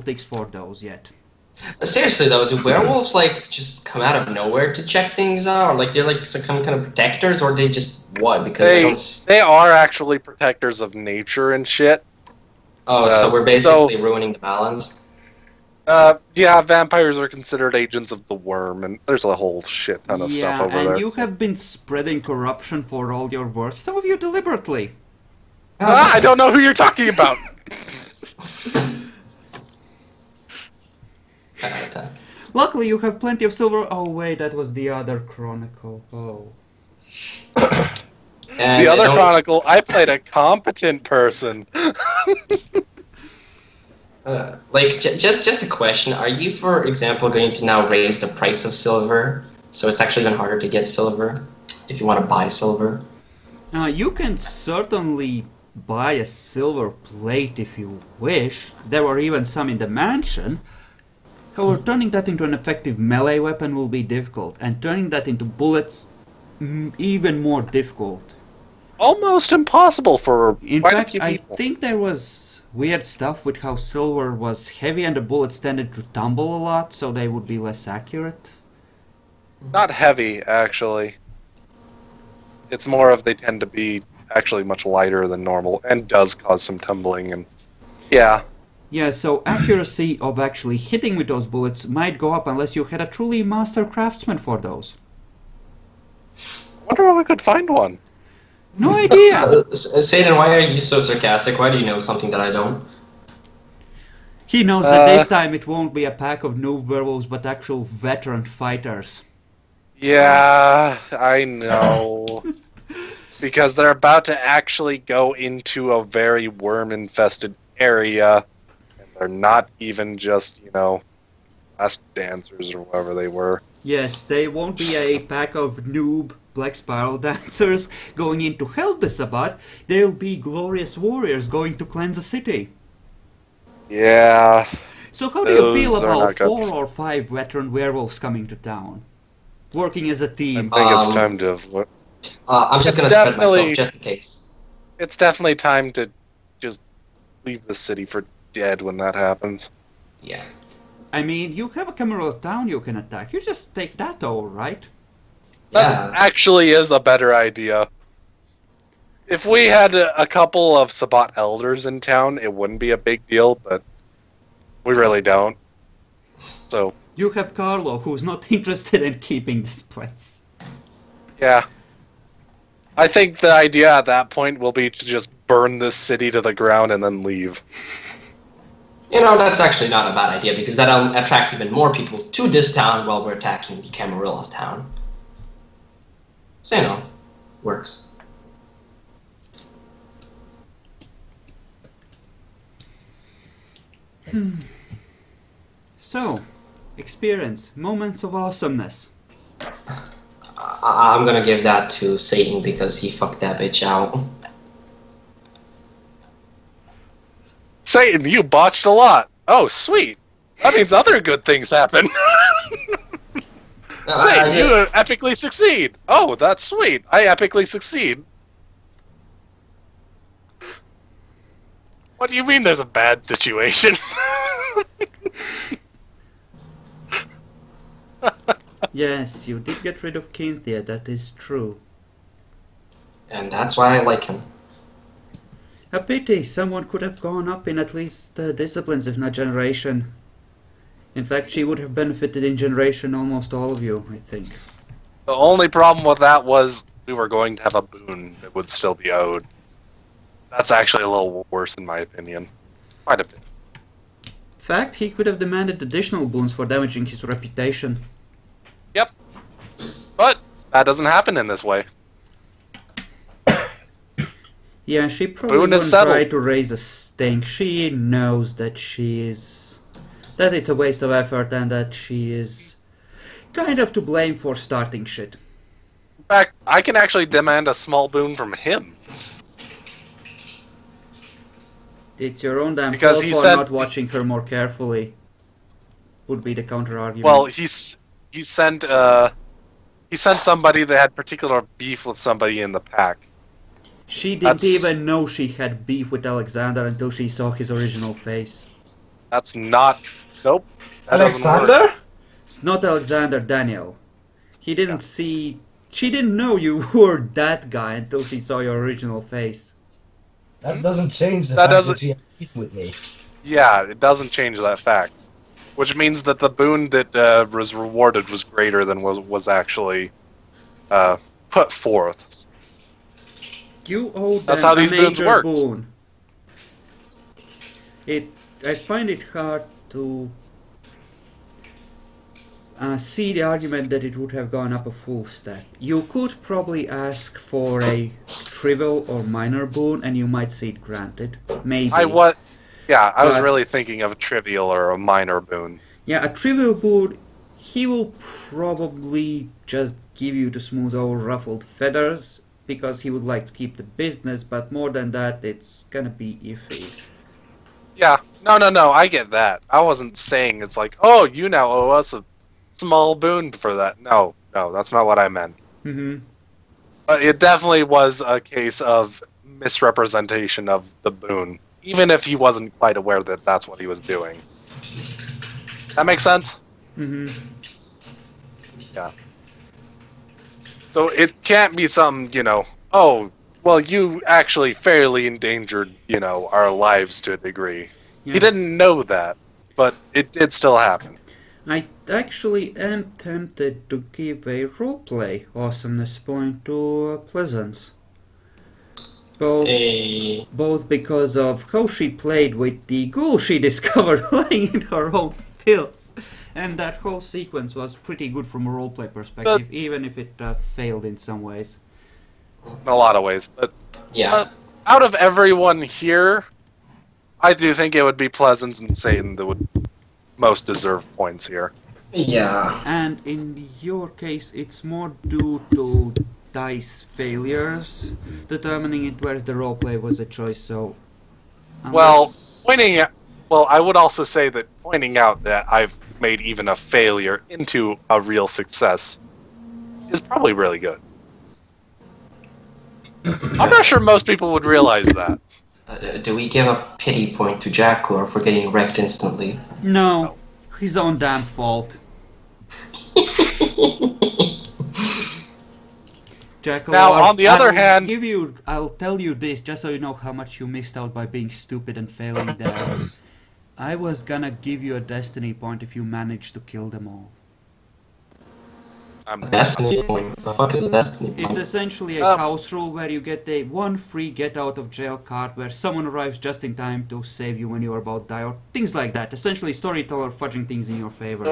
ticks for those yet. Seriously though, do werewolves just come out of nowhere to check things out? Or they're some kind of protectors, or they just what? Because they are actually protectors of nature and shit. Oh, so we're basically ruining the balance? Yeah, vampires are considered agents of the worm, and there's a whole shit ton of stuff over there. Yeah, and you have been spreading corruption for all your work, some of you deliberately. I don't know who you're talking about! Luckily you have plenty of silver. Oh wait, that was the other chronicle. Oh. The other chronicle, I played a competent person. Just a question. Are you, for example, going to now raise the price of silver? So it's actually even harder to get silver if you want to buy silver? You can certainly buy a silver plate if you wish. There were even some in the mansion. However, turning that into an effective melee weapon will be difficult, and turning that into bullets, even more difficult. Almost impossible for In quite fact, a few I people. think there was weird stuff with how silver was heavy and the bullets tended to tumble a lot, so they would be less accurate. Not heavy, actually. It's more of they tend to be actually much lighter than normal, and does cause some tumbling, and yeah. Yeah, so accuracy of actually hitting with those bullets might go up unless you had a truly master craftsman for those. I wonder if we could find one. No idea! Satan, why are you so sarcastic? Why do you know something that I don't? He knows that this time it won't be a pack of noob werewolves, but actual veteran fighters. Yeah, I know. Because they're about to actually go into a very worm-infested area, and they're not even just, last dancers or whatever they were. Yes, they won't be a pack of noob black spiral dancers going in to help the Sabbat. They'll be glorious warriors going to cleanse a city. Yeah. So how do you feel Those are about not good. 4 or 5 veteran werewolves coming to town? Working as a I team. think it's time to... I'm just It's gonna spread myself definitely- just in case. It's definitely time to just leave the city for dead when that happens. Yeah. I mean, you have a Cameron town you can attack. You just take that over, right? That Yeah. actually is a better idea. If we had a couple of Sabbat elders in town, it wouldn't be a big deal, but we really don't. So, You have Carlo, who's not interested in keeping this place. yeah. I think the idea at that point will be to just burn this city to the ground and then leave. That's actually not a bad idea, because that'll attract even more people to this town while we're attacking the Camarill's town. So, works. So, experience, moments of awesomeness. I'm gonna give that to Satan because he fucked that bitch out. Satan, you botched a lot. Oh, sweet. That means other good things happen. No, Satan, you epically succeed. Oh, that's sweet. I epically succeed. What do you mean there's a bad situation? Yes, you did get rid of Cynthia, that is true. And that's why I like him. A pity, someone could have gone up in at least disciplines, if not generation. In fact, she would have benefited in generation almost all of you, I think. The only problem with that was we were going to have a boon that would still be owed. That's actually a little worse in my opinion. Quite a bit. In fact, he could have demanded additional boons for damaging his reputation. Yep. But that doesn't happen in this way. Yeah, she probably Boone is wouldn't settled. try to raise a stink. She knows that that it's a waste of effort and that she is kind of to blame for starting shit. In fact, I can actually demand a small boon from him. It's your own damn Because fault he for said- not watching her more carefully. Would be the counter argument. Well, he sent somebody that had particular beef with somebody in the pack. She didn't That's- even know she had beef with Alexander until she saw his original face. That's not... Nope. That doesn't work. Alexander? It's not Alexander, Daniel. He didn't see... She didn't know you were that guy until she saw your original face. That doesn't change the That fact doesn't- that she had beef with me. Yeah, it doesn't change that fact. Which means that the boon that was rewarded was greater than was actually put forth. You owe them That's how a these boons major work. boon. I find it hard to see the argument that it would have gone up a full step. You could probably ask for a trivial or minor boon and you might see it granted. Maybe. Yeah, I was But- really thinking of a trivial or a minor boon. Yeah, a trivial boon, he will probably just give you to smooth over ruffled feathers, because he would like to keep the business, but more than that, it's gonna be iffy. Yeah, no, I get that. I wasn't saying it's like, oh, you now owe us a small boon for that. No, that's not what I meant. Mm-hmm. It definitely was a case of misrepresentation of the boon, even if he wasn't quite aware that that's what he was doing. That makes sense? Mm-hmm. Yeah. So it can't be some, oh, well, you actually fairly endangered, our lives to a degree. Yeah. He didn't know that, but it did still happen. I actually am tempted to give a roleplay awesomeness point to Pleasance. Both because of how she played with the ghoul she discovered lying in her own filth, and that whole sequence was pretty good from a roleplay perspective, even if it failed in some ways. In a lot of ways, but Yeah. out of everyone here, I do think it would be Pleasance and Satan that would most deserve points here. Yeah. And in your case, it's more due to dice failures determining it, whereas the roleplay was a choice, so... Well, I would also say that pointing out that I've made even a failure into a real success is probably really good. I'm not sure most people would realize that. Do we give a pity point to Jacklor for getting wrecked instantly? No, his own damn fault. Jackal, Now, on the other hand... I'll tell you this, just so you know how much you missed out by being stupid and failing there. I was gonna give you a destiny point if you managed to kill them all. A destiny point? The fuck is a destiny point? It's essentially a house rule where you get a one free get out of jail card where someone arrives just in time to save you when you're about to die, or things like that. Essentially storyteller fudging things in your favor.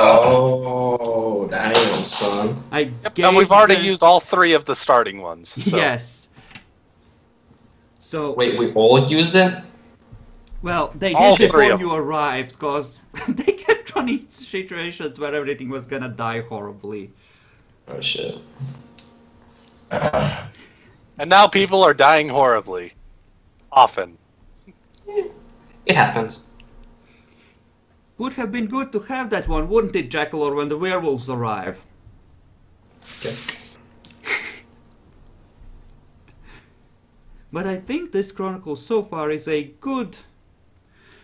Oh, damn, son. And we've already used all 3 of the starting ones. So. Yes. So Wait, we all used it? well, they All did 3 before of you arrived, because they kept running situations where everything was gonna die horribly. Oh shit. And now people are dying horribly. Often. It happens. Would have been good to have that one, wouldn't it, Jackalor, when the werewolves arrive? Okay. But I think this chronicle so far is a good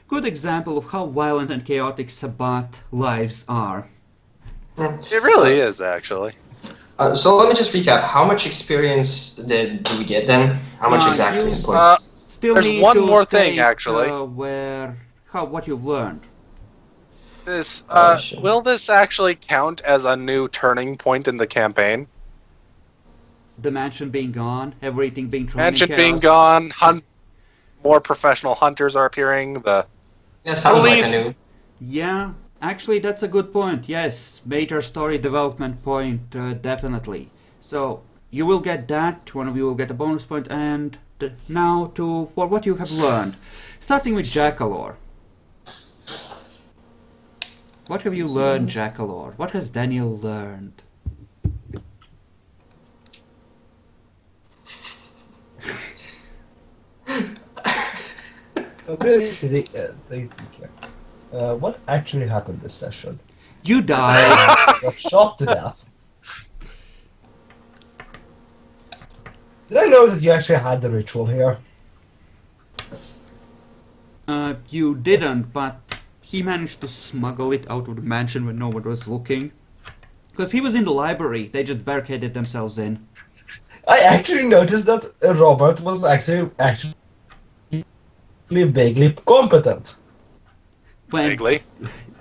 example of how violent and chaotic Sabbat lives are. It really is, actually. So let me just recap. How much experience do we get then? How much exactly in points? Still There's need one to more thing, state, actually. What you've learned. This shit. will this actually count as a new turning point in the campaign? The mansion being gone, everything being thrown Mansion in being chaos. gone, more professional hunters are appearing. The Yeah, sounds like police- a new. Yeah, actually that's a good point. Yes, major story development point, definitely. So you will get that. One of you will get a bonus point, and now to what you have learned. Starting with Jackalor. What have you learned, Jackalor? What has Daniel learned? What actually happened this session? You died. Got shot to death. Did I know that you actually had the ritual here? You didn't, but he managed to smuggle it out of the mansion when no one was looking. Because he was in the library, they just barricaded themselves in. I actually noticed that Robert was actually vaguely competent. vaguely,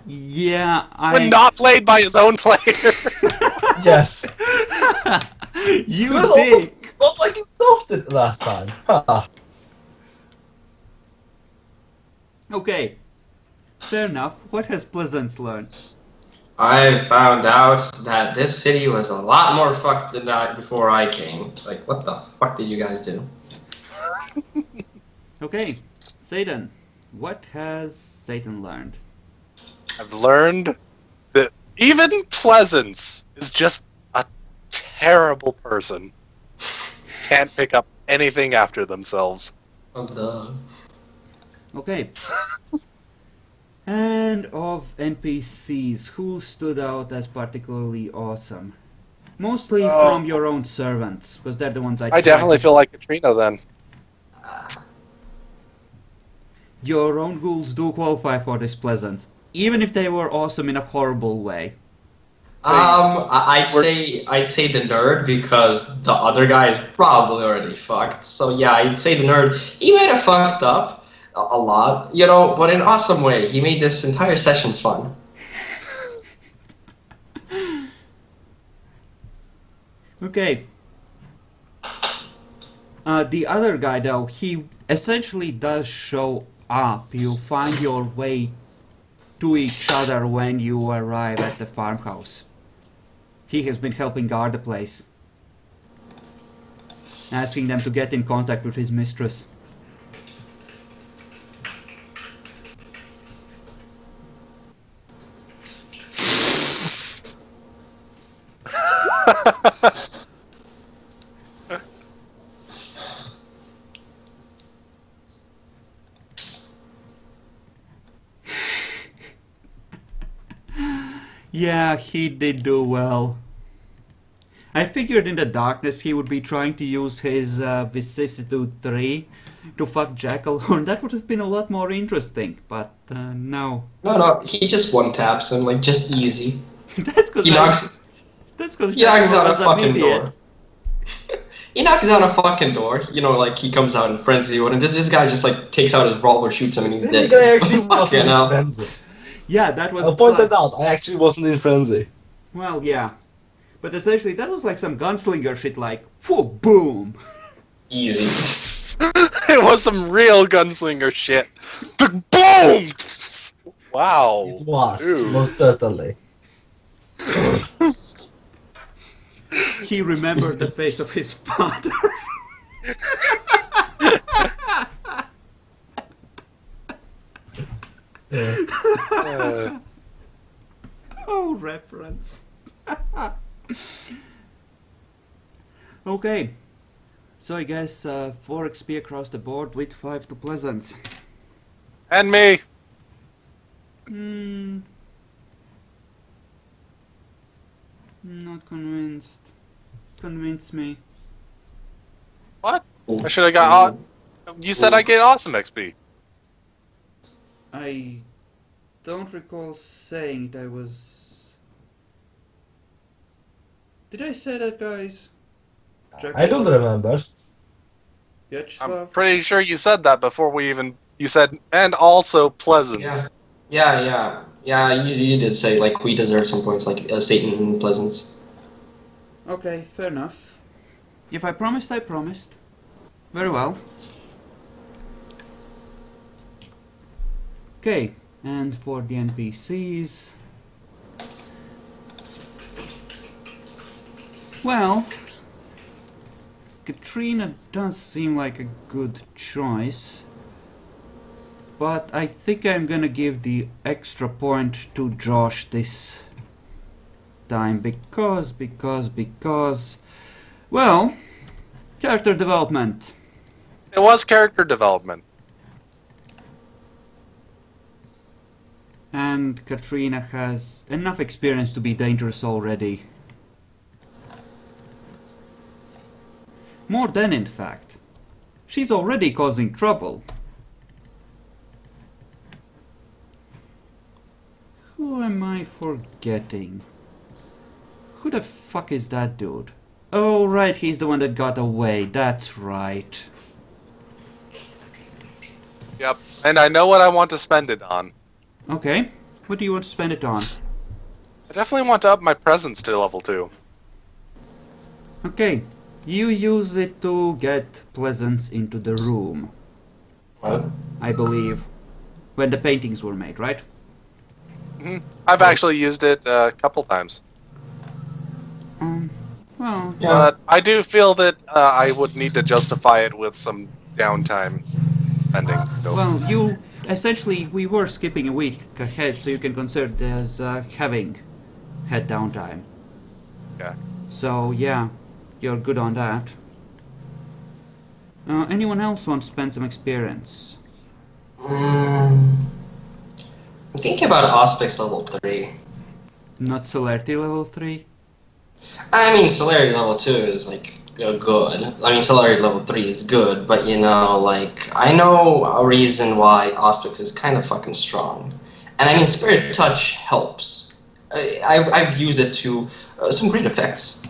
Yeah, when not played by his own player. Yes. You He was dick! almost not like himself did last time. Haha. Okay, fair enough. What has Pleasance learned? I found out that this city was a lot more fucked than that before I came. Like, what the fuck did you guys do? Okay, Satan. What has Satan learned? I've learned that even Pleasance is just a terrible person. Can't pick up anything after themselves. Oh, duh. Okay. And of NPCs, who stood out as particularly awesome? Mostly from your own servants, because they're the ones I definitely feel like Katrina then. Your own ghouls do qualify for this Pleasance, even if they were awesome in a horrible way. I'd say the nerd because the other guy is probably already fucked. So yeah, I'd say the nerd. He might have fucked up a lot, you know, but in an awesome way. He made this entire session fun. Okay. The other guy, though, he essentially does show up. You find your way to each other when you arrive at the farmhouse. He has been helping guard the place, asking them to get in contact with his mistress. Yeah, he did do well. I figured in the darkness he would be trying to use his vicissitude 3 to fuck Jackalhorn. That would have been a lot more interesting, but no. No, he just one-taps him, like, just easy. That's because he knocks on a fucking door. He knocks on a fucking door, you know, like, he comes out in frenzy, and this guy just, like, takes out his revolver, shoots him, and he's dead. This guy actually wasn't in frenzy. Yeah, that was... I'll point that out, I actually wasn't in frenzy. Well, yeah. But essentially, that was like some gunslinger shit, like, phew, boom! Easy. It was some real gunslinger shit. Boom! Wow. It was, most certainly. He remembered the face of his father. Oh, reference. Okay, so I guess 4 XP across the board with 5 to Pleasance. And me! Not convinced. Convince me. What? I should have got... You said I get awesome XP. I don't recall saying it. I was... Did I say that, guys? I don't remember. I'm pretty sure you said that before we even... You said, and also Pleasance. Yeah, you did say, like, we deserve some points, like, Satan and Pleasance. Okay, fair enough. If I promised, I promised. Very well. Okay, and for the NPCs... Well... Katrina does seem like a good choice. But I think I'm gonna give the extra point to Josh this time because... Well, character development. It was character development. And Katrina has enough experience to be dangerous already. More than, in fact. She's already causing trouble. Who am I forgetting? Who the fuck is that dude? Oh, right, he's the one that got away. That's right. Yep, and I know what I want to spend it on. Okay, what do you want to spend it on? I definitely want to up my presence to level 2. Okay, you use it to get Pleasance into the room. What? I believe. When the paintings were made, right? Mm-hmm. I've actually used it a couple times. Well... Yeah. But I do feel that I would need to justify it with some downtime spending. So. Well, you essentially, we were skipping a week ahead, so you can consider it as having had downtime. Okay. So, yeah, you're good on that. Anyone else want to spend some experience? I'm thinking about Auspice level 3. Not Celerity level 3? I mean, Celerity level 2 is, like, good. I mean, Celerity level 3 is good, but, you know, like, I know a reason why Auspice is kind of fucking strong. And, I mean, Spirit Touch helps. I've used it to some great effects.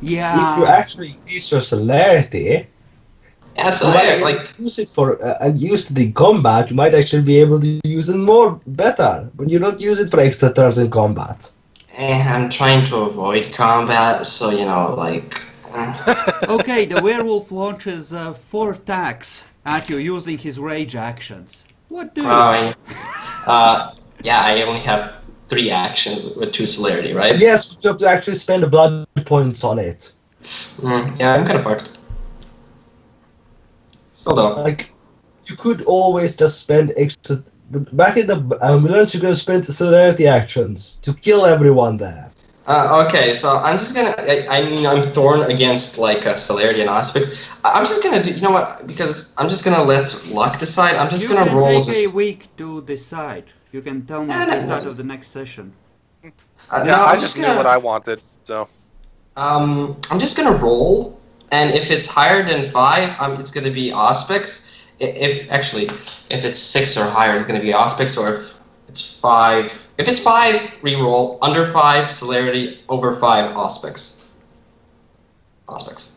Yeah. If you actually increase your celerity, Yeah, so, you might like... use it for and use it in combat, you might actually be able to use it more better, but you don't use it for extra turns in combat. I'm trying to avoid combat, so, you know, like... Okay, the werewolf launches 4 attacks at you using his rage actions. What do you... yeah, I only have 3 actions with 2 celerity, right? Yes, but you have to actually spend the blood points on it. Yeah, I'm kind of fucked. Still though. Like, you could always just spend extra... Back in the ambulance, you could have spent the celerity actions to kill everyone there. Okay, so I'm just gonna... I mean, I'm torn against, like, celerity and Auspice. I'm just gonna do... You know what? Because I'm just gonna let luck decide. I'm just gonna roll... You can take a week to decide. You can tell me at the start of the next session. Yeah, no, I just knew what I wanted, so... I'm just gonna roll, and if it's higher than 5, it's gonna be Auspice. If it's 6 or higher, it's gonna be Auspice, or if it's 5... If it's 5, reroll. Under 5, celerity. Over 5, Auspice. Auspice.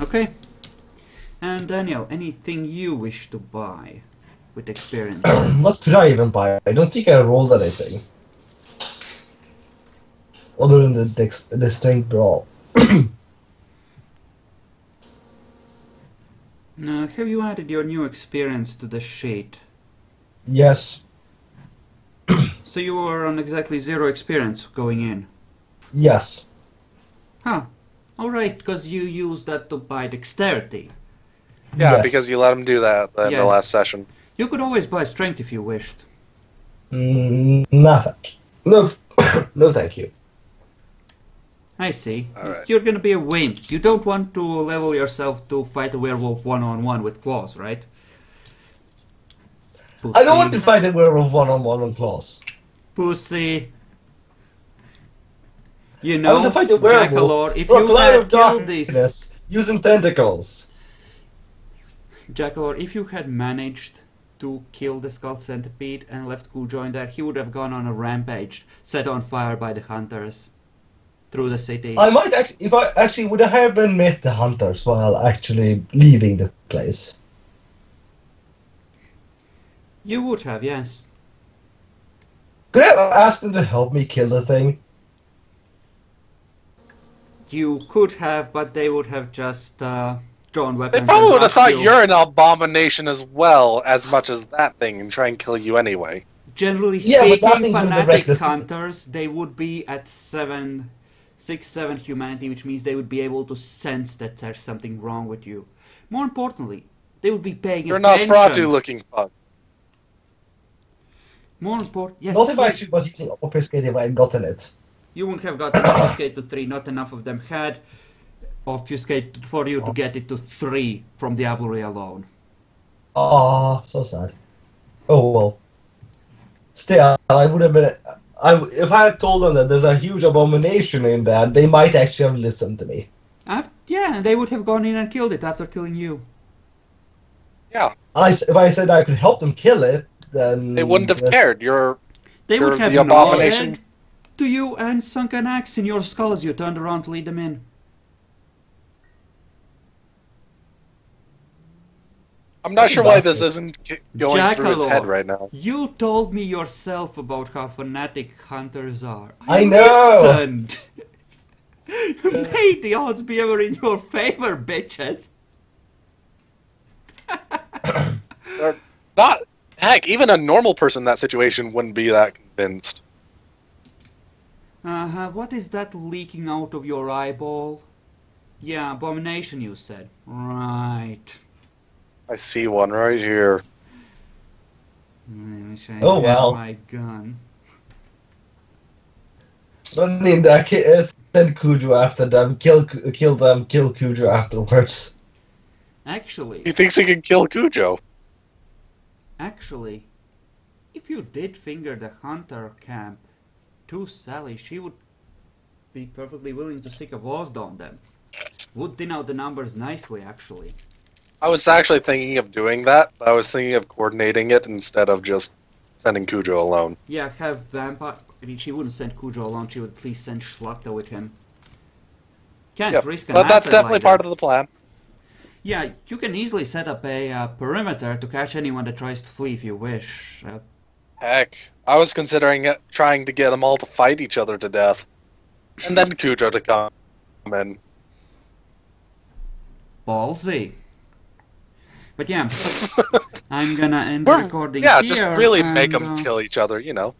Okay. And Daniel, anything you wish to buy with experience? What could I even buy? I don't think I rolled anything. Other than the strength brawl. Have you added your new experience to the sheet? Yes. So you were on exactly 0 experience going in? Yes. Huh. Alright, because you used that to buy dexterity. Yeah, Yes. because you let him do that in the last session. You could always buy strength if you wished. Nothing. No, no thank you. I see. Alright. You're gonna be a wimp. You don't want to level yourself to fight a werewolf one-on-one with claws, right? Pussy. I don't want to fight a werewolf one-on-one on claws. Pussy. You I know, want to fight a werewolf Jackalor, if for a you cloud had of killed darkness this... using tentacles. Jackalor, if you had managed to kill the Skull Centipede and left Cujo in there, he would have gone on a rampage, set on fire by the hunters through the city. I might actually, if I actually would I have been met the hunters while actually leaving the place. You would have, yes. Could I have asked them to help me kill the thing? You could have, but they would have just drawn weapons. They probably and would have rushed thought you. you're an abomination as well, as much as that thing, and try and kill you anyway. Generally Yeah, but that speaking, thing would have fanatic reckless- hunters, they would be at 6-7 humanity, which means they would be able to sense that there's something wrong with you. More importantly, they would be paying You're a attention. Nosferatu-looking pug. More important, yes. Not if I actually was using obfuscate if I had gotten it. You wouldn't have gotten obfuscate to 3. Not enough of them had obfuscate for you to get it to 3 from Diablerie alone. Ah, so sad. Oh well. Still, I would have been. If I had told them that there's a huge abomination in there, they might actually have listened to me. Yeah, they would have gone in and killed it after killing you. Yeah, If I said I could help them kill it, then they wouldn't have cared. They You're would have the abomination. nodded to you and sunk an axe in your skull as you turned around to lead them in. I'm not sure why this isn't going through his head Jackalor, right now. You told me yourself about how fanatic hunters are. I know! Listened. May the odds be ever in your favor, bitches. Not heck, even a normal person in that situation wouldn't be that convinced. What is that leaking out of your eyeball? Yeah, abomination, you said. Right. I see one right here. I wish I Oh, had well. my gun. Don't need that. Send Cujo after them. Kill them. Kill Cujo afterwards. Actually, He thinks he can kill Cujo. Actually, if you did finger the hunter camp to Sally, she would be perfectly willing to stick a walls down them. Would thin out the numbers nicely, actually. I was actually thinking of doing that, but I was thinking of coordinating it instead of just sending Cujo alone. Yeah, have Vampire... I mean, she wouldn't send Cujo alone, she would at least send Schlachta with him. Can't risk an But that's asset definitely like part that. of the plan. Yeah, you can easily set up a perimeter to catch anyone that tries to flee if you wish. Heck, I was considering trying to get them all to fight each other to death. And then Cujo to come in. Ballsy. But yeah, I'm gonna end the recording Yeah, here. just really make and, them kill each other, you know.